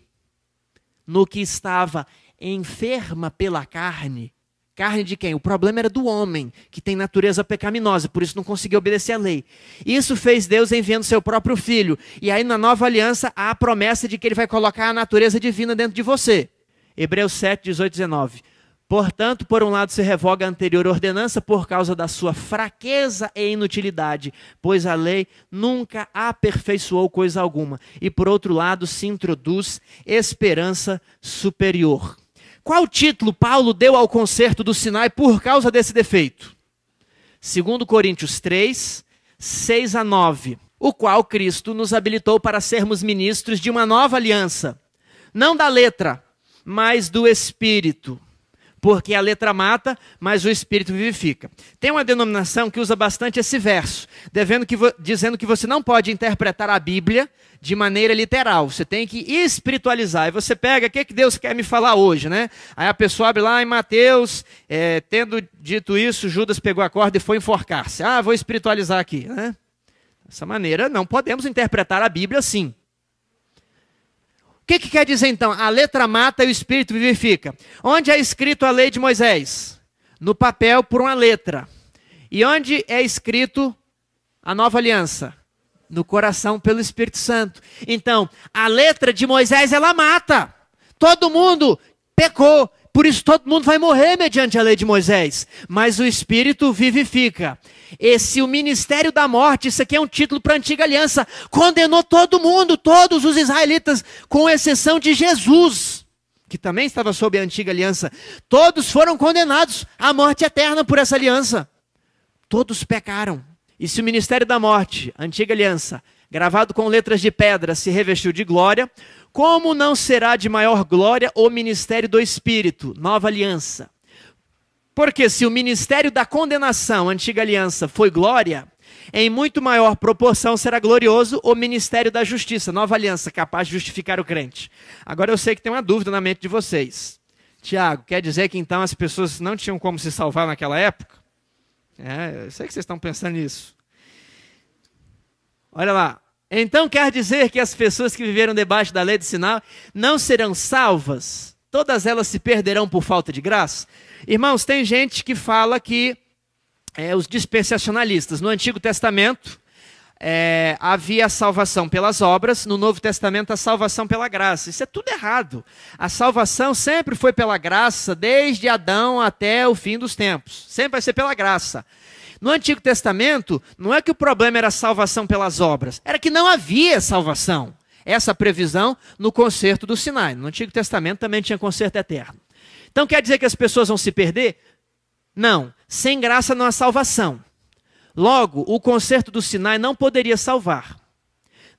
no que estava enferma pela carne, carne de quem? O problema era do homem, que tem natureza pecaminosa, por isso não conseguia obedecer à lei. Isso fez Deus enviando seu próprio Filho. E aí na nova aliança há a promessa de que ele vai colocar a natureza divina dentro de você. Hebreus 7, 18, 19. Portanto, por um lado se revoga a anterior ordenança por causa da sua fraqueza e inutilidade, pois a lei nunca aperfeiçoou coisa alguma. E por outro lado se introduz esperança superior. Qual título Paulo deu ao concerto do Sinai por causa desse defeito? 2 Coríntios 3, 6 a 9. O qual Cristo nos habilitou para sermos ministros de uma nova aliança, não da letra, mas do Espírito. Porque a letra mata, mas o espírito vivifica. Tem uma denominação que usa bastante esse verso, dizendo que você não pode interpretar a Bíblia de maneira literal. Você tem que espiritualizar. E você pega, o que Deus quer me falar hoje, né? Aí a pessoa abre lá em Mateus, tendo dito isso, Judas pegou a corda e foi enforcar-se. Ah, vou espiritualizar aqui, né? Dessa maneira, não podemos interpretar a Bíblia assim. O que quer dizer então? A letra mata e o espírito vivifica. Onde é escrito a lei de Moisés? No papel por uma letra. E onde é escrito a nova aliança? No coração pelo Espírito Santo. Então, a letra de Moisés, ela mata. Todo mundo pecou. Por isso todo mundo vai morrer mediante a lei de Moisés. Mas o Espírito vivifica. O ministério da morte, isso aqui é um título para a antiga aliança, condenou todo mundo, todos os israelitas, com exceção de Jesus, que também estava sob a antiga aliança. Todos foram condenados à morte eterna por essa aliança. Todos pecaram. E se o ministério da morte, a antiga aliança, gravado com letras de pedra, se revestiu de glória, como não será de maior glória o ministério do Espírito, nova aliança? Porque se o ministério da condenação, antiga aliança, foi glória, em muito maior proporção será glorioso o ministério da justiça, nova aliança, capaz de justificar o crente. Agora eu sei que tem uma dúvida na mente de vocês. Tiago, quer dizer que então as pessoas não tinham como se salvar naquela época? Eu sei que vocês estão pensando nisso. Olha lá. Então quer dizer que as pessoas que viveram debaixo da lei do sinal não serão salvas? Todas elas se perderão por falta de graça? Irmãos, tem gente que fala que os dispensacionalistas, no Antigo Testamento, havia a salvação pelas obras, no Novo Testamento a salvação pela graça. Isso é tudo errado. A salvação sempre foi pela graça, desde Adão até o fim dos tempos. Sempre vai ser pela graça. No Antigo Testamento, não é que o problema era a salvação pelas obras, era que não havia salvação. Essa previsão no concerto do Sinai. No Antigo Testamento também tinha concerto eterno. Então quer dizer que as pessoas vão se perder? Não. Sem graça não há salvação. Logo, o concerto do Sinai não poderia salvar.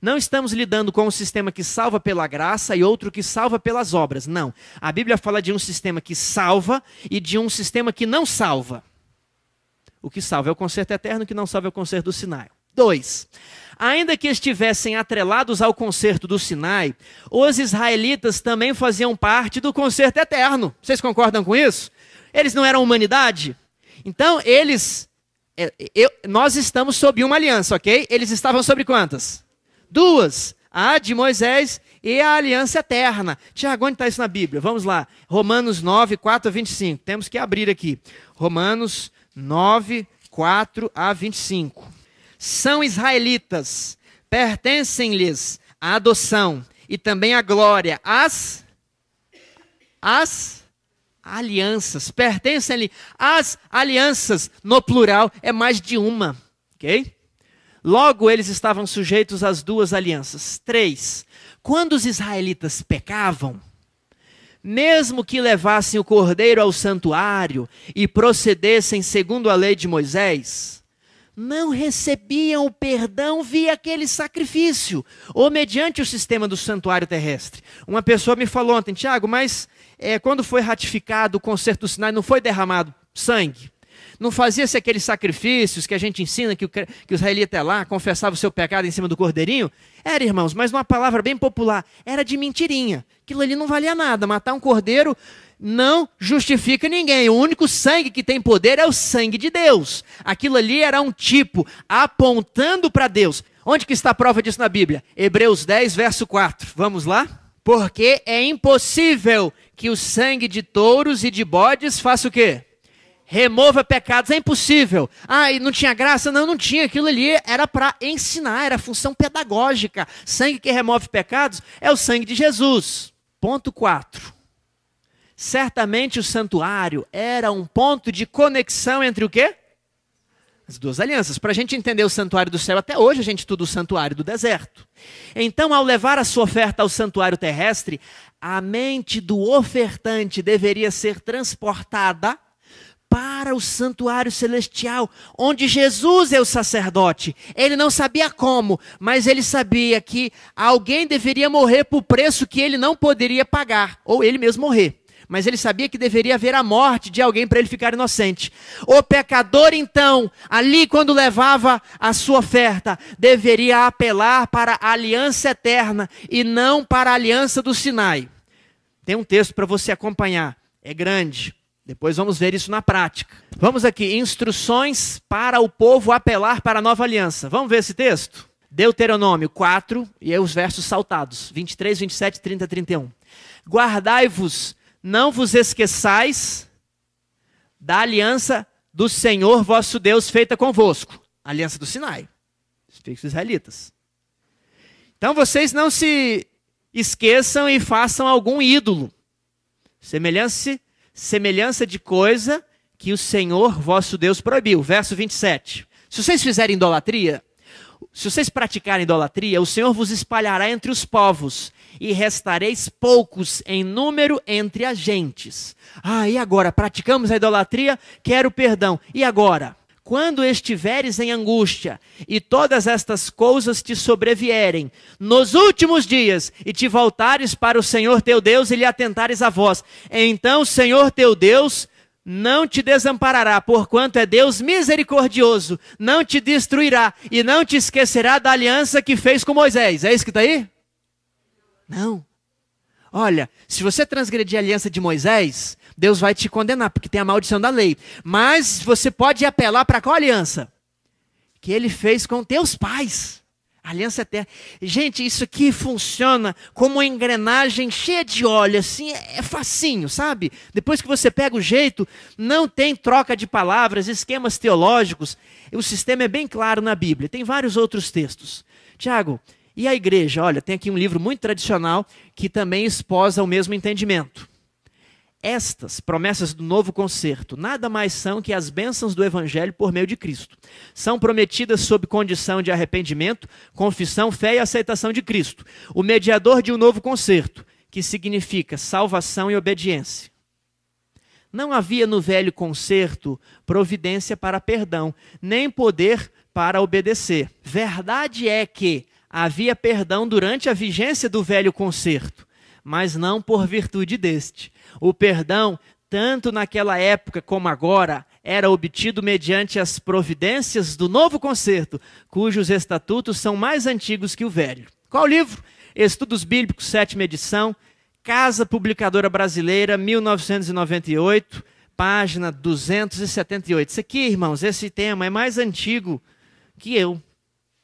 Não estamos lidando com um sistema que salva pela graça e outro que salva pelas obras. Não. A Bíblia fala de um sistema que salva e de um sistema que não salva. O que salva é o concerto eterno, o que não salva é o concerto do Sinai. 2. Ainda que estivessem atrelados ao concerto do Sinai, os israelitas também faziam parte do concerto eterno. Vocês concordam com isso? Eles não eram humanidade? Então, nós estamos sob uma aliança, ok? Eles estavam sobre quantas? 2. A de Moisés e a aliança eterna. Tiago, onde está isso na Bíblia? Vamos lá. Romanos 9, 4 a 25. Temos que abrir aqui. Romanos 9, 4 a 25. São israelitas, pertencem-lhes a adoção e também a glória, as alianças, pertencem-lhe as alianças, no plural é mais de uma, ok? Logo eles estavam sujeitos às duas alianças. 3. Quando os israelitas pecavam, mesmo que levassem o cordeiro ao santuário e procedessem segundo a lei de Moisés, não recebiam o perdão via aquele sacrifício, ou mediante o sistema do santuário terrestre. Uma pessoa me falou ontem, Tiago, mas quando foi ratificado o concerto do Sinai, não foi derramado sangue? Não fazia-se aqueles sacrifícios que a gente ensina, que o israelita ia lá, confessava o seu pecado em cima do cordeirinho? Era, irmãos, mas numa palavra bem popular, era de mentirinha. Aquilo ali não valia nada. Matar um cordeiro não justifica ninguém. O único sangue que tem poder é o sangue de Deus. Aquilo ali era um tipo apontando para Deus. Onde que está a prova disso na Bíblia? Hebreus 10, verso 4. Vamos lá? Porque é impossível que o sangue de touros e de bodes faça o quê? Remova pecados. É impossível. E não tinha graça? Não tinha. Aquilo ali era para ensinar, era função pedagógica. Sangue que remove pecados é o sangue de Jesus. Ponto 4. Certamente o santuário era um ponto de conexão entre o quê? As duas alianças. Para a gente entender o santuário do céu, até hoje a gente estuda o santuário do deserto. Então, ao levar a sua oferta ao santuário terrestre, a mente do ofertante deveria ser transportada para o santuário celestial, onde Jesus é o sacerdote. Ele não sabia como, mas ele sabia que alguém deveria morrer por preço que ele não poderia pagar, ou ele mesmo morrer. mas ele sabia que deveria haver a morte de alguém para ele ficar inocente. O pecador, então, ali quando levava a sua oferta, deveria apelar para a aliança eterna e não para a aliança do Sinai. Tem um texto para você acompanhar, é grande. Depois vamos ver isso na prática. Vamos aqui, instruções para o povo apelar para a nova aliança. Vamos ver esse texto? Deuteronômio 4, e aí os versos saltados, 23, 27, 30, 31. Guardai-vos, não vos esqueçais da aliança do Senhor vosso Deus feita convosco. Aliança do Sinai, os israelitas. Então vocês não se esqueçam e façam algum ídolo. Semelhança de coisa que o Senhor vosso Deus proibiu. Verso 27. Se vocês fizerem idolatria, se vocês praticarem idolatria, o Senhor vos espalhará entre os povos e restareis poucos em número entre as gentes. E agora? Praticamos a idolatria? Quero perdão. E agora? Quando estiveres em angústia e todas estas coisas te sobrevierem nos últimos dias e te voltares para o Senhor teu Deus e lhe atentares a voz, então o Senhor teu Deus não te desamparará, porquanto é Deus misericordioso, não te destruirá e não te esquecerá da aliança que fez com Moisés. É isso que está aí? Não. Olha, se você transgredir a aliança de Moisés, Deus vai te condenar, porque tem a maldição da lei. Mas você pode apelar para qual aliança? Que ele fez com teus pais. Aliança eterna. Gente, isso aqui funciona como uma engrenagem cheia de óleo, assim, é facinho, sabe? Depois que você pega o jeito, não tem troca de palavras, esquemas teológicos. O sistema é bem claro na Bíblia. Tem vários outros textos. Tiago, e a igreja? Olha, tem aqui um livro muito tradicional que também esposa o mesmo entendimento. Estas promessas do novo concerto nada mais são que as bênçãos do Evangelho por meio de Cristo. São prometidas sob condição de arrependimento, confissão, fé e aceitação de Cristo, o mediador de um novo concerto, que significa salvação e obediência. Não havia no velho concerto providência para perdão, nem poder para obedecer. Verdade é que havia perdão durante a vigência do velho concerto, mas não por virtude deste. O perdão, tanto naquela época como agora, era obtido mediante as providências do novo concerto, cujos estatutos são mais antigos que o velho. Qual livro? Estudos Bíblicos, 7ª edição, Casa Publicadora Brasileira, 1998, página 278. Isso aqui, irmãos, esse tema é mais antigo que eu.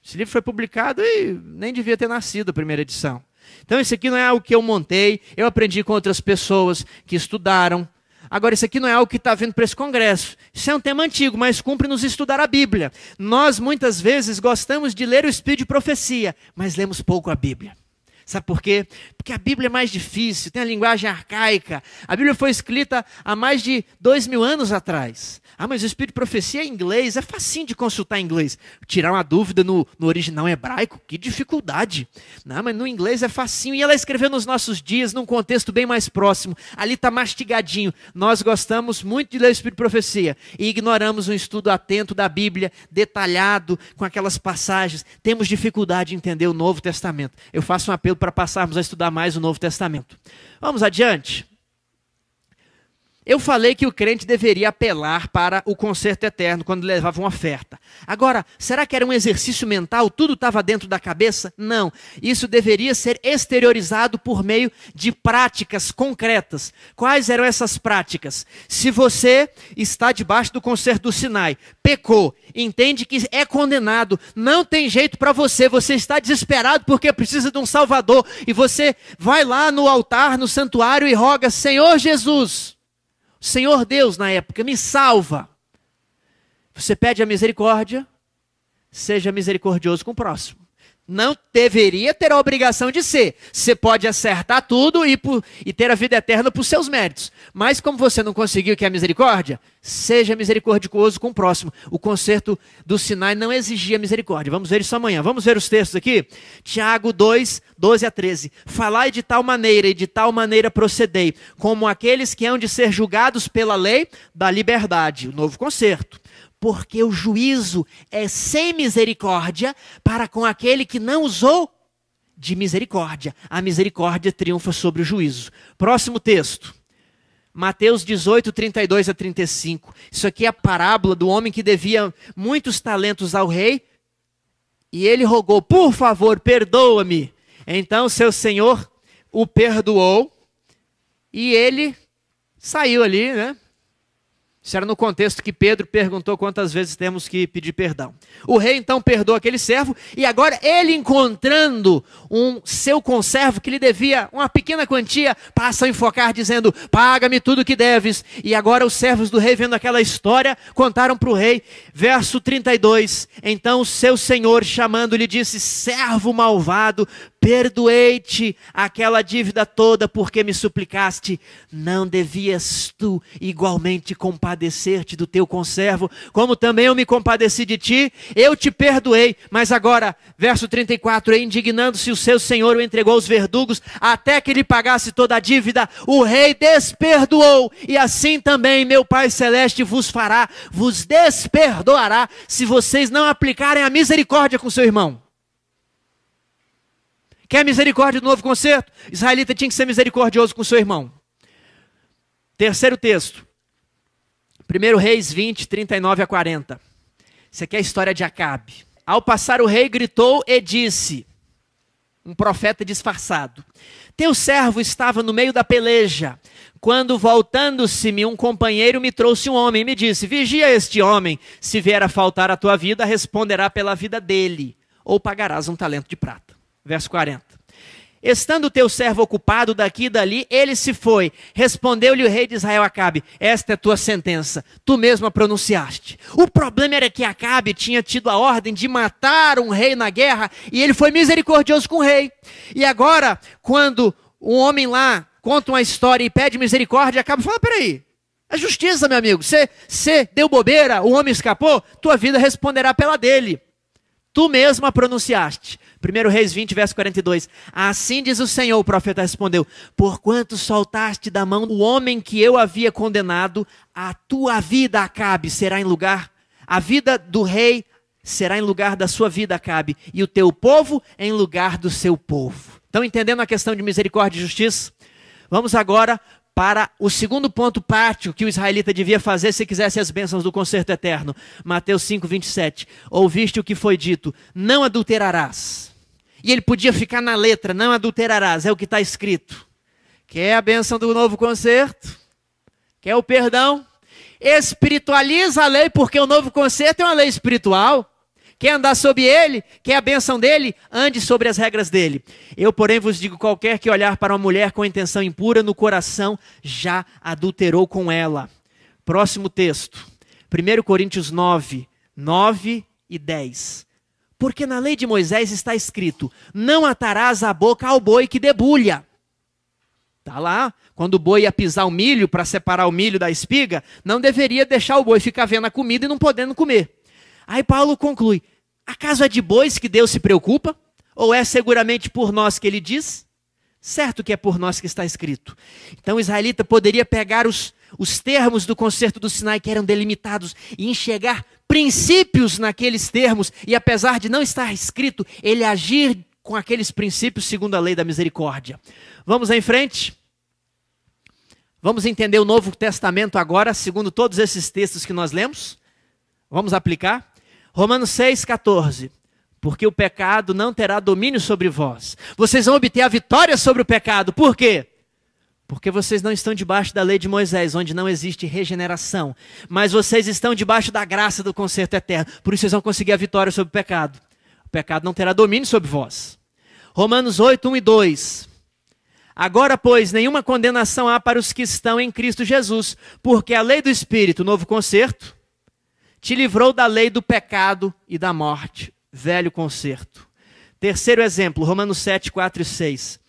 Esse livro foi publicado e nem devia ter nascido a primeira edição. Então isso aqui não é algo que eu montei, eu aprendi com outras pessoas que estudaram. Agora isso aqui não é algo que está vindo para esse congresso. Isso é um tema antigo, mas cumpre-nos estudar a Bíblia. Nós muitas vezes gostamos de ler o Espírito de Profecia, mas lemos pouco a Bíblia. Sabe por quê? Porque a Bíblia é mais difícil, tem a linguagem arcaica. A Bíblia foi escrita há mais de 2000 anos atrás. Mas o Espírito de Profecia é em inglês, é facinho de consultar em inglês. Tirar uma dúvida no original hebraico, que dificuldade. Não, mas no inglês é facinho. E ela escreveu nos nossos dias, num contexto bem mais próximo. Ali está mastigadinho. Nós gostamos muito de ler o Espírito de Profecia e ignoramos um estudo atento da Bíblia, detalhado, com aquelas passagens. Temos dificuldade de entender o Novo Testamento. Eu faço um apelo para passarmos a estudar mais o Novo Testamento. Vamos adiante. Eu falei que o crente deveria apelar para o concerto eterno quando levava uma oferta. Agora, será que era um exercício mental? Tudo estava dentro da cabeça? Não. Isso deveria ser exteriorizado por meio de práticas concretas. Quais eram essas práticas? Se você está debaixo do concerto do Sinai, pecou, entende que é condenado, não tem jeito para você, você está desesperado porque precisa de um Salvador, e você vai lá no altar, no santuário e roga: Senhor Jesus, Senhor Deus, na época, me salva. Você pede a misericórdia, seja misericordioso com o próximo. Não deveria ter a obrigação de ser. Você pode acertar tudo e ter a vida eterna por seus méritos. Mas como você não conseguiu que é a misericórdia, seja misericordioso com o próximo. O concerto do Sinai não exigia misericórdia. Vamos ver isso amanhã. Vamos ver os textos aqui? Tiago 2, 12 a 13. Falai de tal maneira e de tal maneira procedei, como aqueles que hão de ser julgados pela lei da liberdade. O novo concerto. Porque o juízo é sem misericórdia para com aquele que não usou de misericórdia. A misericórdia triunfa sobre o juízo. Próximo texto. Mateus 18, 32 a 35. Isso aqui é a parábola do homem que devia muitos talentos ao rei. E ele rogou, por favor, perdoa-me. Então seu senhor o perdoou. E ele saiu ali, né? Isso era no contexto que Pedro perguntou quantas vezes temos que pedir perdão. O rei então perdoa aquele servo e agora ele, encontrando seu conservo que lhe devia uma pequena quantia, passa a enfocar dizendo, paga-me tudo que deves. E agora os servos do rei, vendo aquela história, contaram para o rei. Verso 32, então o seu senhor chamando-lhe disse, servo malvado, perdoei-te aquela dívida toda porque me suplicaste. Não devias tu igualmente compadecer-te do teu conservo, como também eu me compadeci de ti? Eu te perdoei. Mas agora, verso 34, indignando-se o seu senhor, o entregou aos verdugos, até que lhe pagasse toda a dívida. O rei desperdoou, e assim também meu Pai Celeste vos fará, vos desperdoará, se vocês não aplicarem a misericórdia com seu irmão. Quer misericórdia do novo concerto? Israelita tinha que ser misericordioso com seu irmão. Terceiro texto. 1 Reis 20, 39 a 40. Isso aqui é a história de Acabe. Ao passar o rei gritou e disse, um profeta disfarçado, teu servo estava no meio da peleja, quando voltando-se-me um companheiro me trouxe um homem e me disse, vigia este homem, se vier a faltar a tua vida, responderá pela vida dele, ou pagarás um talento de prata. Verso 40. Estando o teu servo ocupado daqui e dali, ele se foi. Respondeu-lhe o rei de Israel, Acabe, esta é tua sentença, tu mesmo a pronunciaste. O problema era que Acabe tinha tido a ordem de matar um rei na guerra, e ele foi misericordioso com o rei. E agora, quando um homem lá conta uma história e pede misericórdia, Acabe fala, peraí, é justiça, meu amigo, você deu bobeira, o homem escapou, tua vida responderá pela dele. Tu mesmo a pronunciaste. 1 Reis 20, verso 42. Assim diz o Senhor, o profeta respondeu, porquanto soltaste da mão o homem que eu havia condenado, a tua vida, Acabe, será em lugar, a vida do rei será em lugar da sua vida, Acabe, e o teu povo em lugar do seu povo. Estão entendendo a questão de misericórdia e justiça? Vamos agora para o segundo ponto prático que o israelita devia fazer se quisesse as bênçãos do concerto eterno. Mateus 5, 27. Ouviste o que foi dito, não adulterarás. E ele podia ficar na letra, não adulterarás, é o que está escrito. Quer a bênção do novo concerto? Quer o perdão? Espiritualiza a lei, porque o novo concerto é uma lei espiritual. Quer andar sob ele? Quer a bênção dele? Ande sobre as regras dele. Eu, porém, vos digo, qualquer que olhar para uma mulher com intenção impura no coração, já adulterou com ela. Próximo texto. 1 Coríntios 9, 9 e 10. Porque na lei de Moisés está escrito, não atarás a boca ao boi que debulha. Está lá, quando o boi ia pisar o milho para separar o milho da espiga, não deveria deixar o boi ficar vendo a comida e não podendo comer. Aí Paulo conclui, acaso é de bois que Deus se preocupa? Ou é seguramente por nós que ele diz? Certo que é por nós que está escrito. Então o israelita poderia pegar os termos do concerto do Sinai que eram delimitados e enxergar princípios naqueles termos e apesar de não estar escrito, ele agir com aqueles princípios segundo a lei da misericórdia. Vamos em frente? Vamos entender o Novo Testamento agora, segundo todos esses textos que nós lemos? Vamos aplicar? Romanos 6, 14. Porque o pecado não terá domínio sobre vós. Vocês vão obter a vitória sobre o pecado. Por quê? Porque vocês não estão debaixo da lei de Moisés, onde não existe regeneração. Mas vocês estão debaixo da graça do concerto eterno. Por isso vocês vão conseguir a vitória sobre o pecado. O pecado não terá domínio sobre vós. Romanos 8, 1 e 2. Agora, pois, nenhuma condenação há para os que estão em Cristo Jesus. Porque a lei do Espírito, o novo concerto, te livrou da lei do pecado e da morte. Velho concerto. Terceiro exemplo, Romanos 7, 4 e 6.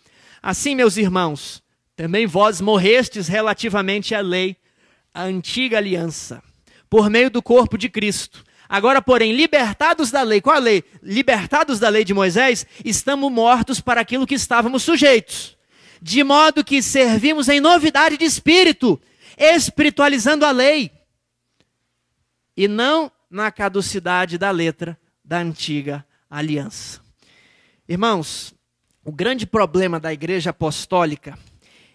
Assim, meus irmãos, também vós morrestes relativamente à lei, a antiga aliança, por meio do corpo de Cristo. Agora, porém, libertados da lei, qual a lei? Libertados da lei de Moisés, estamos mortos para aquilo que estávamos sujeitos. De modo que servimos em novidade de espírito, espiritualizando a lei. E não na caducidade da letra da antiga aliança. Irmãos, o grande problema da igreja apostólica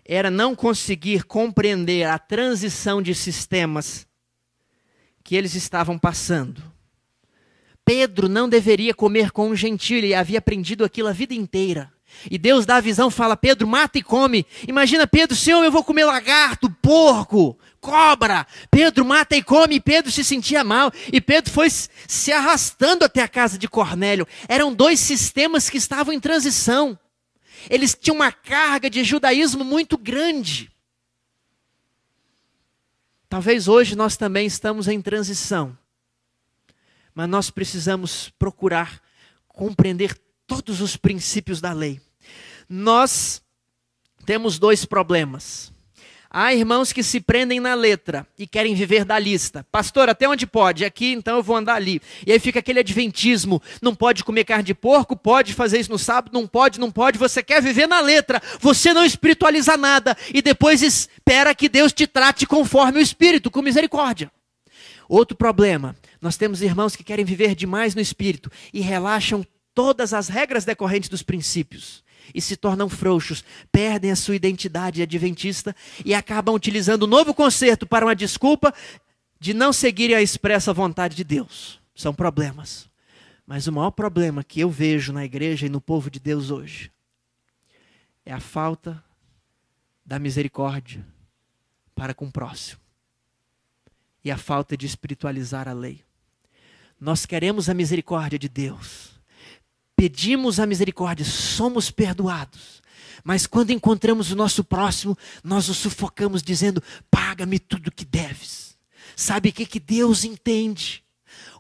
era não conseguir compreender a transição de sistemas que eles estavam passando. Pedro não deveria comer com um gentio, ele havia aprendido aquilo a vida inteira. E Deus dá a visão, fala: Pedro, mata e come. Imagina Pedro: Senhor, eu vou comer lagarto, porco, cobra. Pedro mata e come, e Pedro se sentia mal. E Pedro foi se arrastando até a casa de Cornélio. Eram dois sistemas que estavam em transição. Eles tinham uma carga de judaísmo muito grande. Talvez hoje nós também estamos em transição. Mas nós precisamos procurar compreender todos os princípios da lei. Nós temos dois problemas. Há irmãos que se prendem na letra e querem viver da lista. Pastor, até onde pode? Aqui, então eu vou andar ali. E aí fica aquele adventismo. Não pode comer carne de porco, pode fazer isso no sábado, não pode, não pode. Você quer viver na letra, você não espiritualiza nada. E depois espera que Deus te trate conforme o Espírito, com misericórdia. Outro problema, nós temos irmãos que querem viver demais no Espírito e relaxam todas as regras decorrentes dos princípios. E se tornam frouxos, perdem a sua identidade adventista e acabam utilizando o novo concerto para uma desculpa de não seguirem a expressa vontade de Deus. São problemas. Mas o maior problema que eu vejo na igreja e no povo de Deus hoje é a falta da misericórdia para com o próximo e a falta de espiritualizar a lei. Nós queremos a misericórdia de Deus. Pedimos a misericórdia, somos perdoados. Mas quando encontramos o nosso próximo, nós o sufocamos dizendo: paga-me tudo que deves. Sabe o que Deus entende?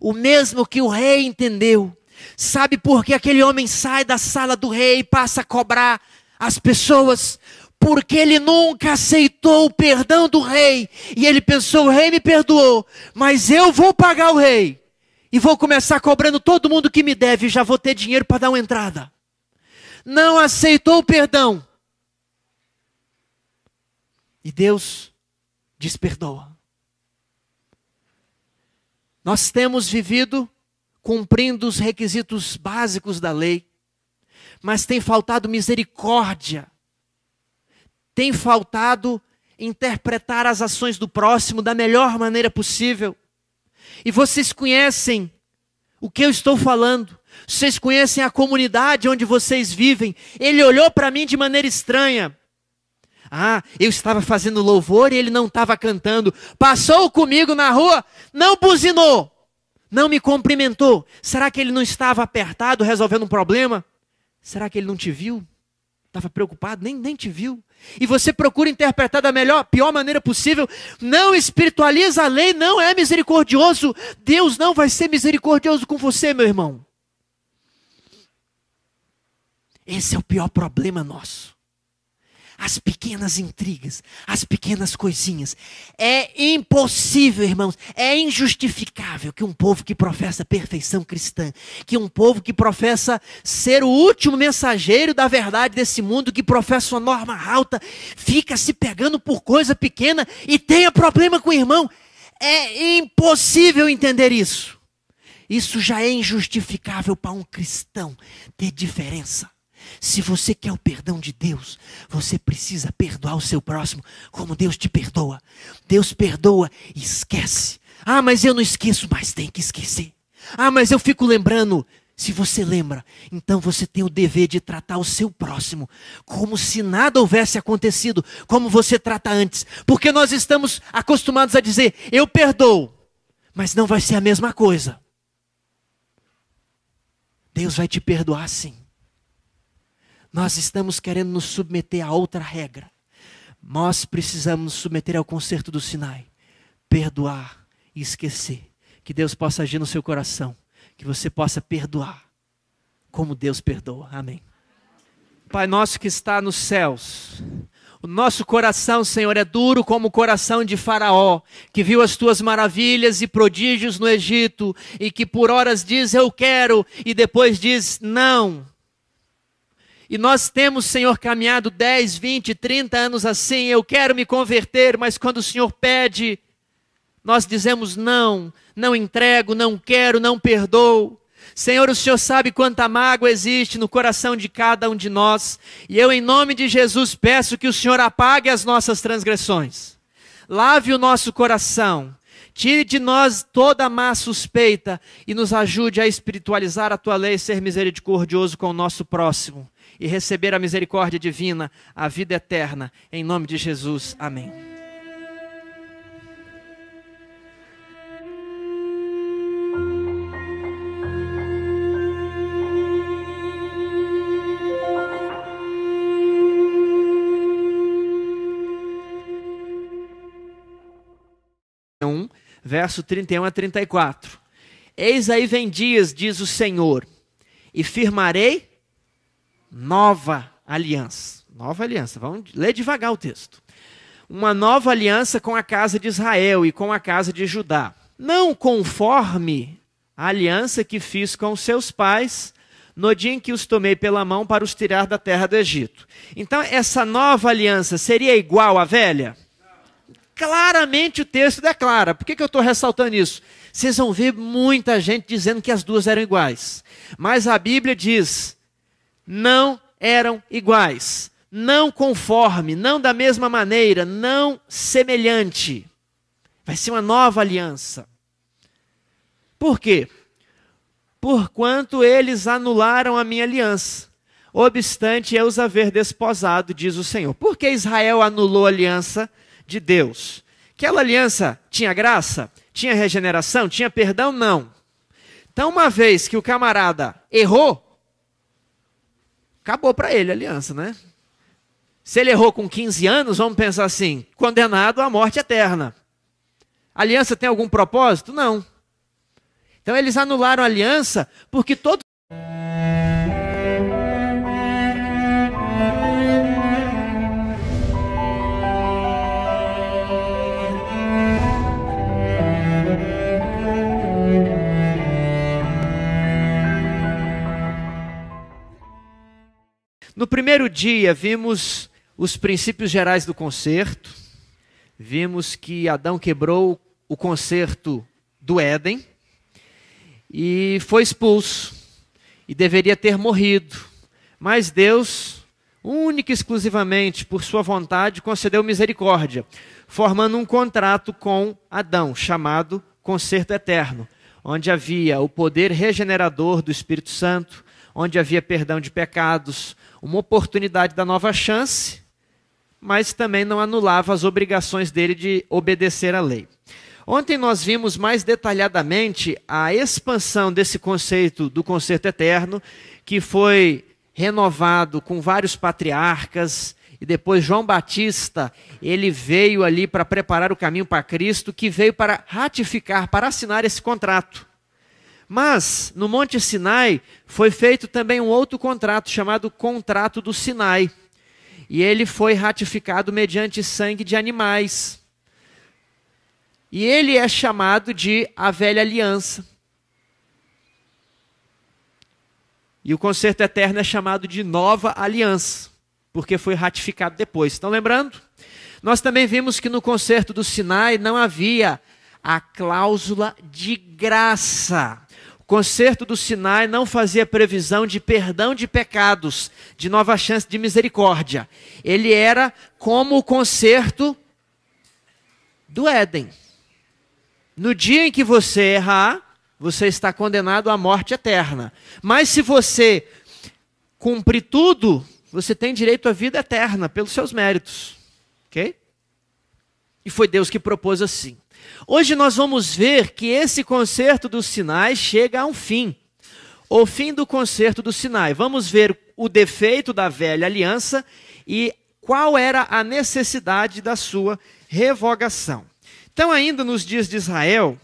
O mesmo que o rei entendeu. Sabe por que aquele homem sai da sala do rei e passa a cobrar as pessoas? Porque ele nunca aceitou o perdão do rei. E ele pensou: o rei me perdoou, mas eu vou pagar o rei. E vou começar cobrando todo mundo que me deve e já vou ter dinheiro para dar uma entrada. Não aceitou o perdão. E Deus desperdoa. Nós temos vivido cumprindo os requisitos básicos da lei, mas tem faltado misericórdia. Tem faltado interpretar as ações do próximo da melhor maneira possível. E vocês conhecem o que eu estou falando. Vocês conhecem a comunidade onde vocês vivem. Ele olhou para mim de maneira estranha. Eu estava fazendo louvor e ele não estava cantando. Passou comigo na rua, não buzinou, não me cumprimentou. Será que ele não estava apertado resolvendo um problema? Será que ele não te viu? Estava preocupado, nem te viu. E você procura interpretar da pior maneira possível. Não espiritualiza a lei, não é misericordioso. Deus não vai ser misericordioso com você, meu irmão. Esse é o pior problema nosso. As pequenas intrigas, as pequenas coisinhas. É impossível, irmãos, é injustificável que um povo que professa perfeição cristã, que um povo que professa ser o último mensageiro da verdade desse mundo, que professa uma norma alta, fica se pegando por coisa pequena e tenha problema com o irmão. É impossível entender isso. Isso já é injustificável para um cristão ter diferença. Se você quer o perdão de Deus, você precisa perdoar o seu próximo como Deus te perdoa. Deus perdoa e esquece. Mas eu não esqueço, mas tem que esquecer. Mas eu fico lembrando. Se você lembra, então você tem o dever de tratar o seu próximo como se nada houvesse acontecido, como você trata antes. Porque nós estamos acostumados a dizer: eu perdoo, mas não vai ser a mesma coisa. Deus vai te perdoar sim. Nós estamos querendo nos submeter a outra regra. Nós precisamos nos submeter ao concerto do Sinai. Perdoar e esquecer. Que Deus possa agir no seu coração. Que você possa perdoar como Deus perdoa. Amém. Pai nosso que está nos céus. O nosso coração, Senhor, é duro como o coração de Faraó, que viu as tuas maravilhas e prodígios no Egito, e que por horas diz: eu quero, e depois diz: não. E nós temos, Senhor, caminhado 10, 20, 30 anos assim. Eu quero me converter, mas quando o Senhor pede, nós dizemos não, não entrego, não quero, não perdoo. Senhor, o Senhor sabe quanta mágoa existe no coração de cada um de nós. E eu, em nome de Jesus, peço que o Senhor apague as nossas transgressões. Lave o nosso coração. Tire de nós toda a má suspeita e nos ajude a espiritualizar a Tua lei, ser misericordioso com o nosso próximo e receber a misericórdia divina, a vida eterna. Em nome de Jesus. Amém. Verso 31 a 34. Eis aí vem dias, diz o Senhor, e firmarei nova aliança. Nova aliança, vamos ler devagar o texto. Uma nova aliança com a casa de Israel e com a casa de Judá. Não conforme a aliança que fiz com seus pais, no dia em que os tomei pela mão para os tirar da terra do Egito. Então, essa nova aliança seria igual à velha? Claramente o texto declara. Por que eu estou ressaltando isso? Vocês vão ver muita gente dizendo que as duas eram iguais. Mas a Bíblia diz, não eram iguais. Não conforme, não da mesma maneira, não semelhante. Vai ser uma nova aliança. Por quê? Porquanto eles anularam a minha aliança, obstante eu os haver desposado, diz o Senhor. Por que Israel anulou a aliança de Deus? Aquela aliança tinha graça? Tinha regeneração? Tinha perdão? Não. Então, uma vez que o camarada errou, acabou para ele a aliança, né? Se ele errou com 15 anos, vamos pensar assim, condenado à morte eterna. A aliança tem algum propósito? Não. Então, eles anularam a aliança porque todo No primeiro dia, vimos os princípios gerais do concerto, vimos que Adão quebrou o concerto do Éden e foi expulso, e deveria ter morrido, mas Deus, única e exclusivamente por sua vontade, concedeu misericórdia, formando um contrato com Adão, chamado concerto eterno, onde havia o poder regenerador do Espírito Santo, onde havia perdão de pecados, uma oportunidade da nova chance, mas também não anulava as obrigações dele de obedecer à lei. Ontem nós vimos mais detalhadamente a expansão desse conceito do concerto eterno, que foi renovado com vários patriarcas, e depois João Batista, ele veio ali para preparar o caminho para Cristo, que veio para ratificar, para assinar esse contrato. Mas, no Monte Sinai, foi feito também um outro contrato, chamado Contrato do Sinai. E ele foi ratificado mediante sangue de animais. E ele é chamado de a velha aliança. E o concerto eterno é chamado de nova aliança, porque foi ratificado depois. Estão lembrando? Nós também vimos que no concerto do Sinai não havia a cláusula de graça. O concerto do Sinai não fazia previsão de perdão de pecados, de nova chance de misericórdia. Ele era como o concerto do Éden. No dia em que você errar, você está condenado à morte eterna. Mas se você cumprir tudo, você tem direito à vida eterna pelos seus méritos. Ok? E foi Deus que propôs assim. Hoje nós vamos ver que esse concerto do Sinai chega a um fim. O fim do concerto do Sinai. Vamos ver o defeito da velha aliança e qual era a necessidade da sua revogação. Então, ainda nos dias de Israel,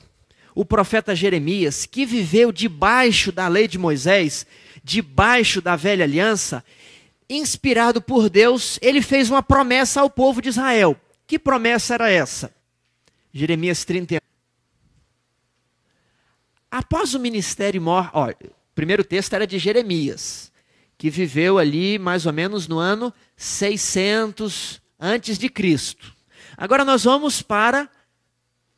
o profeta Jeremias, que viveu debaixo da lei de Moisés, debaixo da velha aliança, inspirado por Deus, ele fez uma promessa ao povo de Israel. Que promessa era essa? Jeremias 31. Após o ministério o primeiro texto era de Jeremias, que viveu ali mais ou menos no ano 600 antes de Cristo. Agora nós vamos para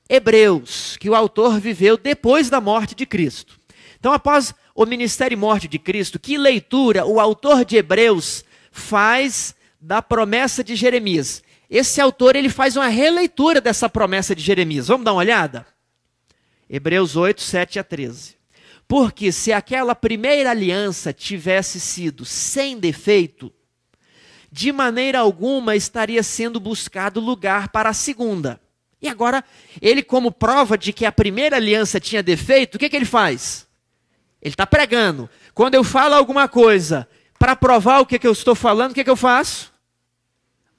Hebreus, que o autor viveu depois da morte de Cristo. Então, após o ministério e morte de Cristo, que leitura o autor de Hebreus faz da promessa de Jeremias? Esse autor ele faz uma releitura dessa promessa de Jeremias. Vamos dar uma olhada? Hebreus 8, 7 a 13. Porque se aquela primeira aliança tivesse sido sem defeito, de maneira alguma estaria sendo buscado lugar para a segunda. E agora, ele como prova de que a primeira aliança tinha defeito, o que ele faz? Ele está pregando. Quando eu falo alguma coisa, para provar o que eu estou falando, o que eu faço?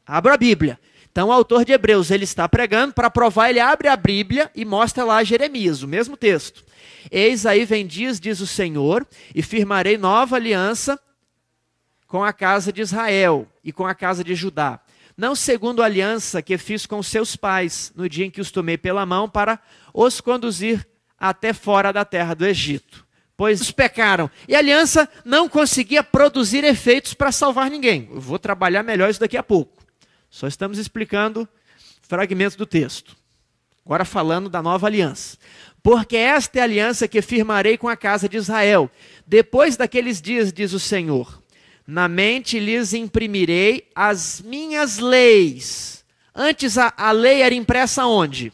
Abro a Bíblia. Então o autor de Hebreus, ele está pregando, para provar ele abre a Bíblia e mostra lá Jeremias, o mesmo texto. Eis aí vem dias, diz o Senhor, e firmarei nova aliança com a casa de Israel e com a casa de Judá. Não segundo a aliança que fiz com seus pais, no dia em que os tomei pela mão para os conduzir até fora da terra do Egito. Pois os pecaram. E a aliança não conseguia produzir efeitos para salvar ninguém. Eu vou trabalhar melhor isso daqui a pouco. Só estamos explicando fragmentos do texto. Agora falando da nova aliança. Porque esta é a aliança que firmarei com a casa de Israel. Depois daqueles dias, diz o Senhor, na mente lhes imprimirei as minhas leis. Antes a lei era impressa onde?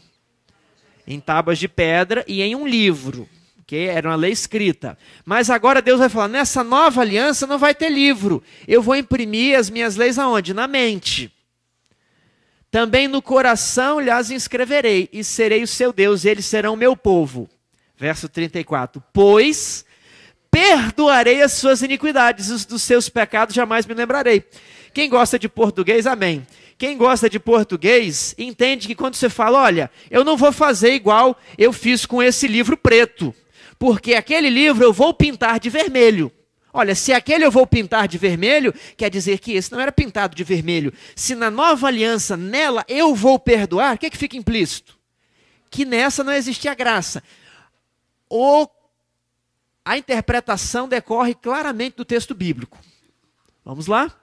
Em tábuas de pedra e em um livro, que era uma lei escrita. Mas agora Deus vai falar, nessa nova aliança não vai ter livro. Eu vou imprimir as minhas leis aonde? Na mente. Também no coração lhes inscreverei, e serei o seu Deus, e eles serão o meu povo. Verso 34. Pois perdoarei as suas iniquidades, os dos seus pecados jamais me lembrarei. Quem gosta de português, amém. Quem gosta de português, entende que quando você fala, olha, eu não vou fazer igual eu fiz com esse livro preto, porque aquele livro eu vou pintar de vermelho. Olha, se aquele eu vou pintar de vermelho, quer dizer que esse não era pintado de vermelho. Se na nova aliança, nela, eu vou perdoar, o que fica implícito? Que nessa não existia graça. A interpretação decorre claramente do texto bíblico. Vamos lá?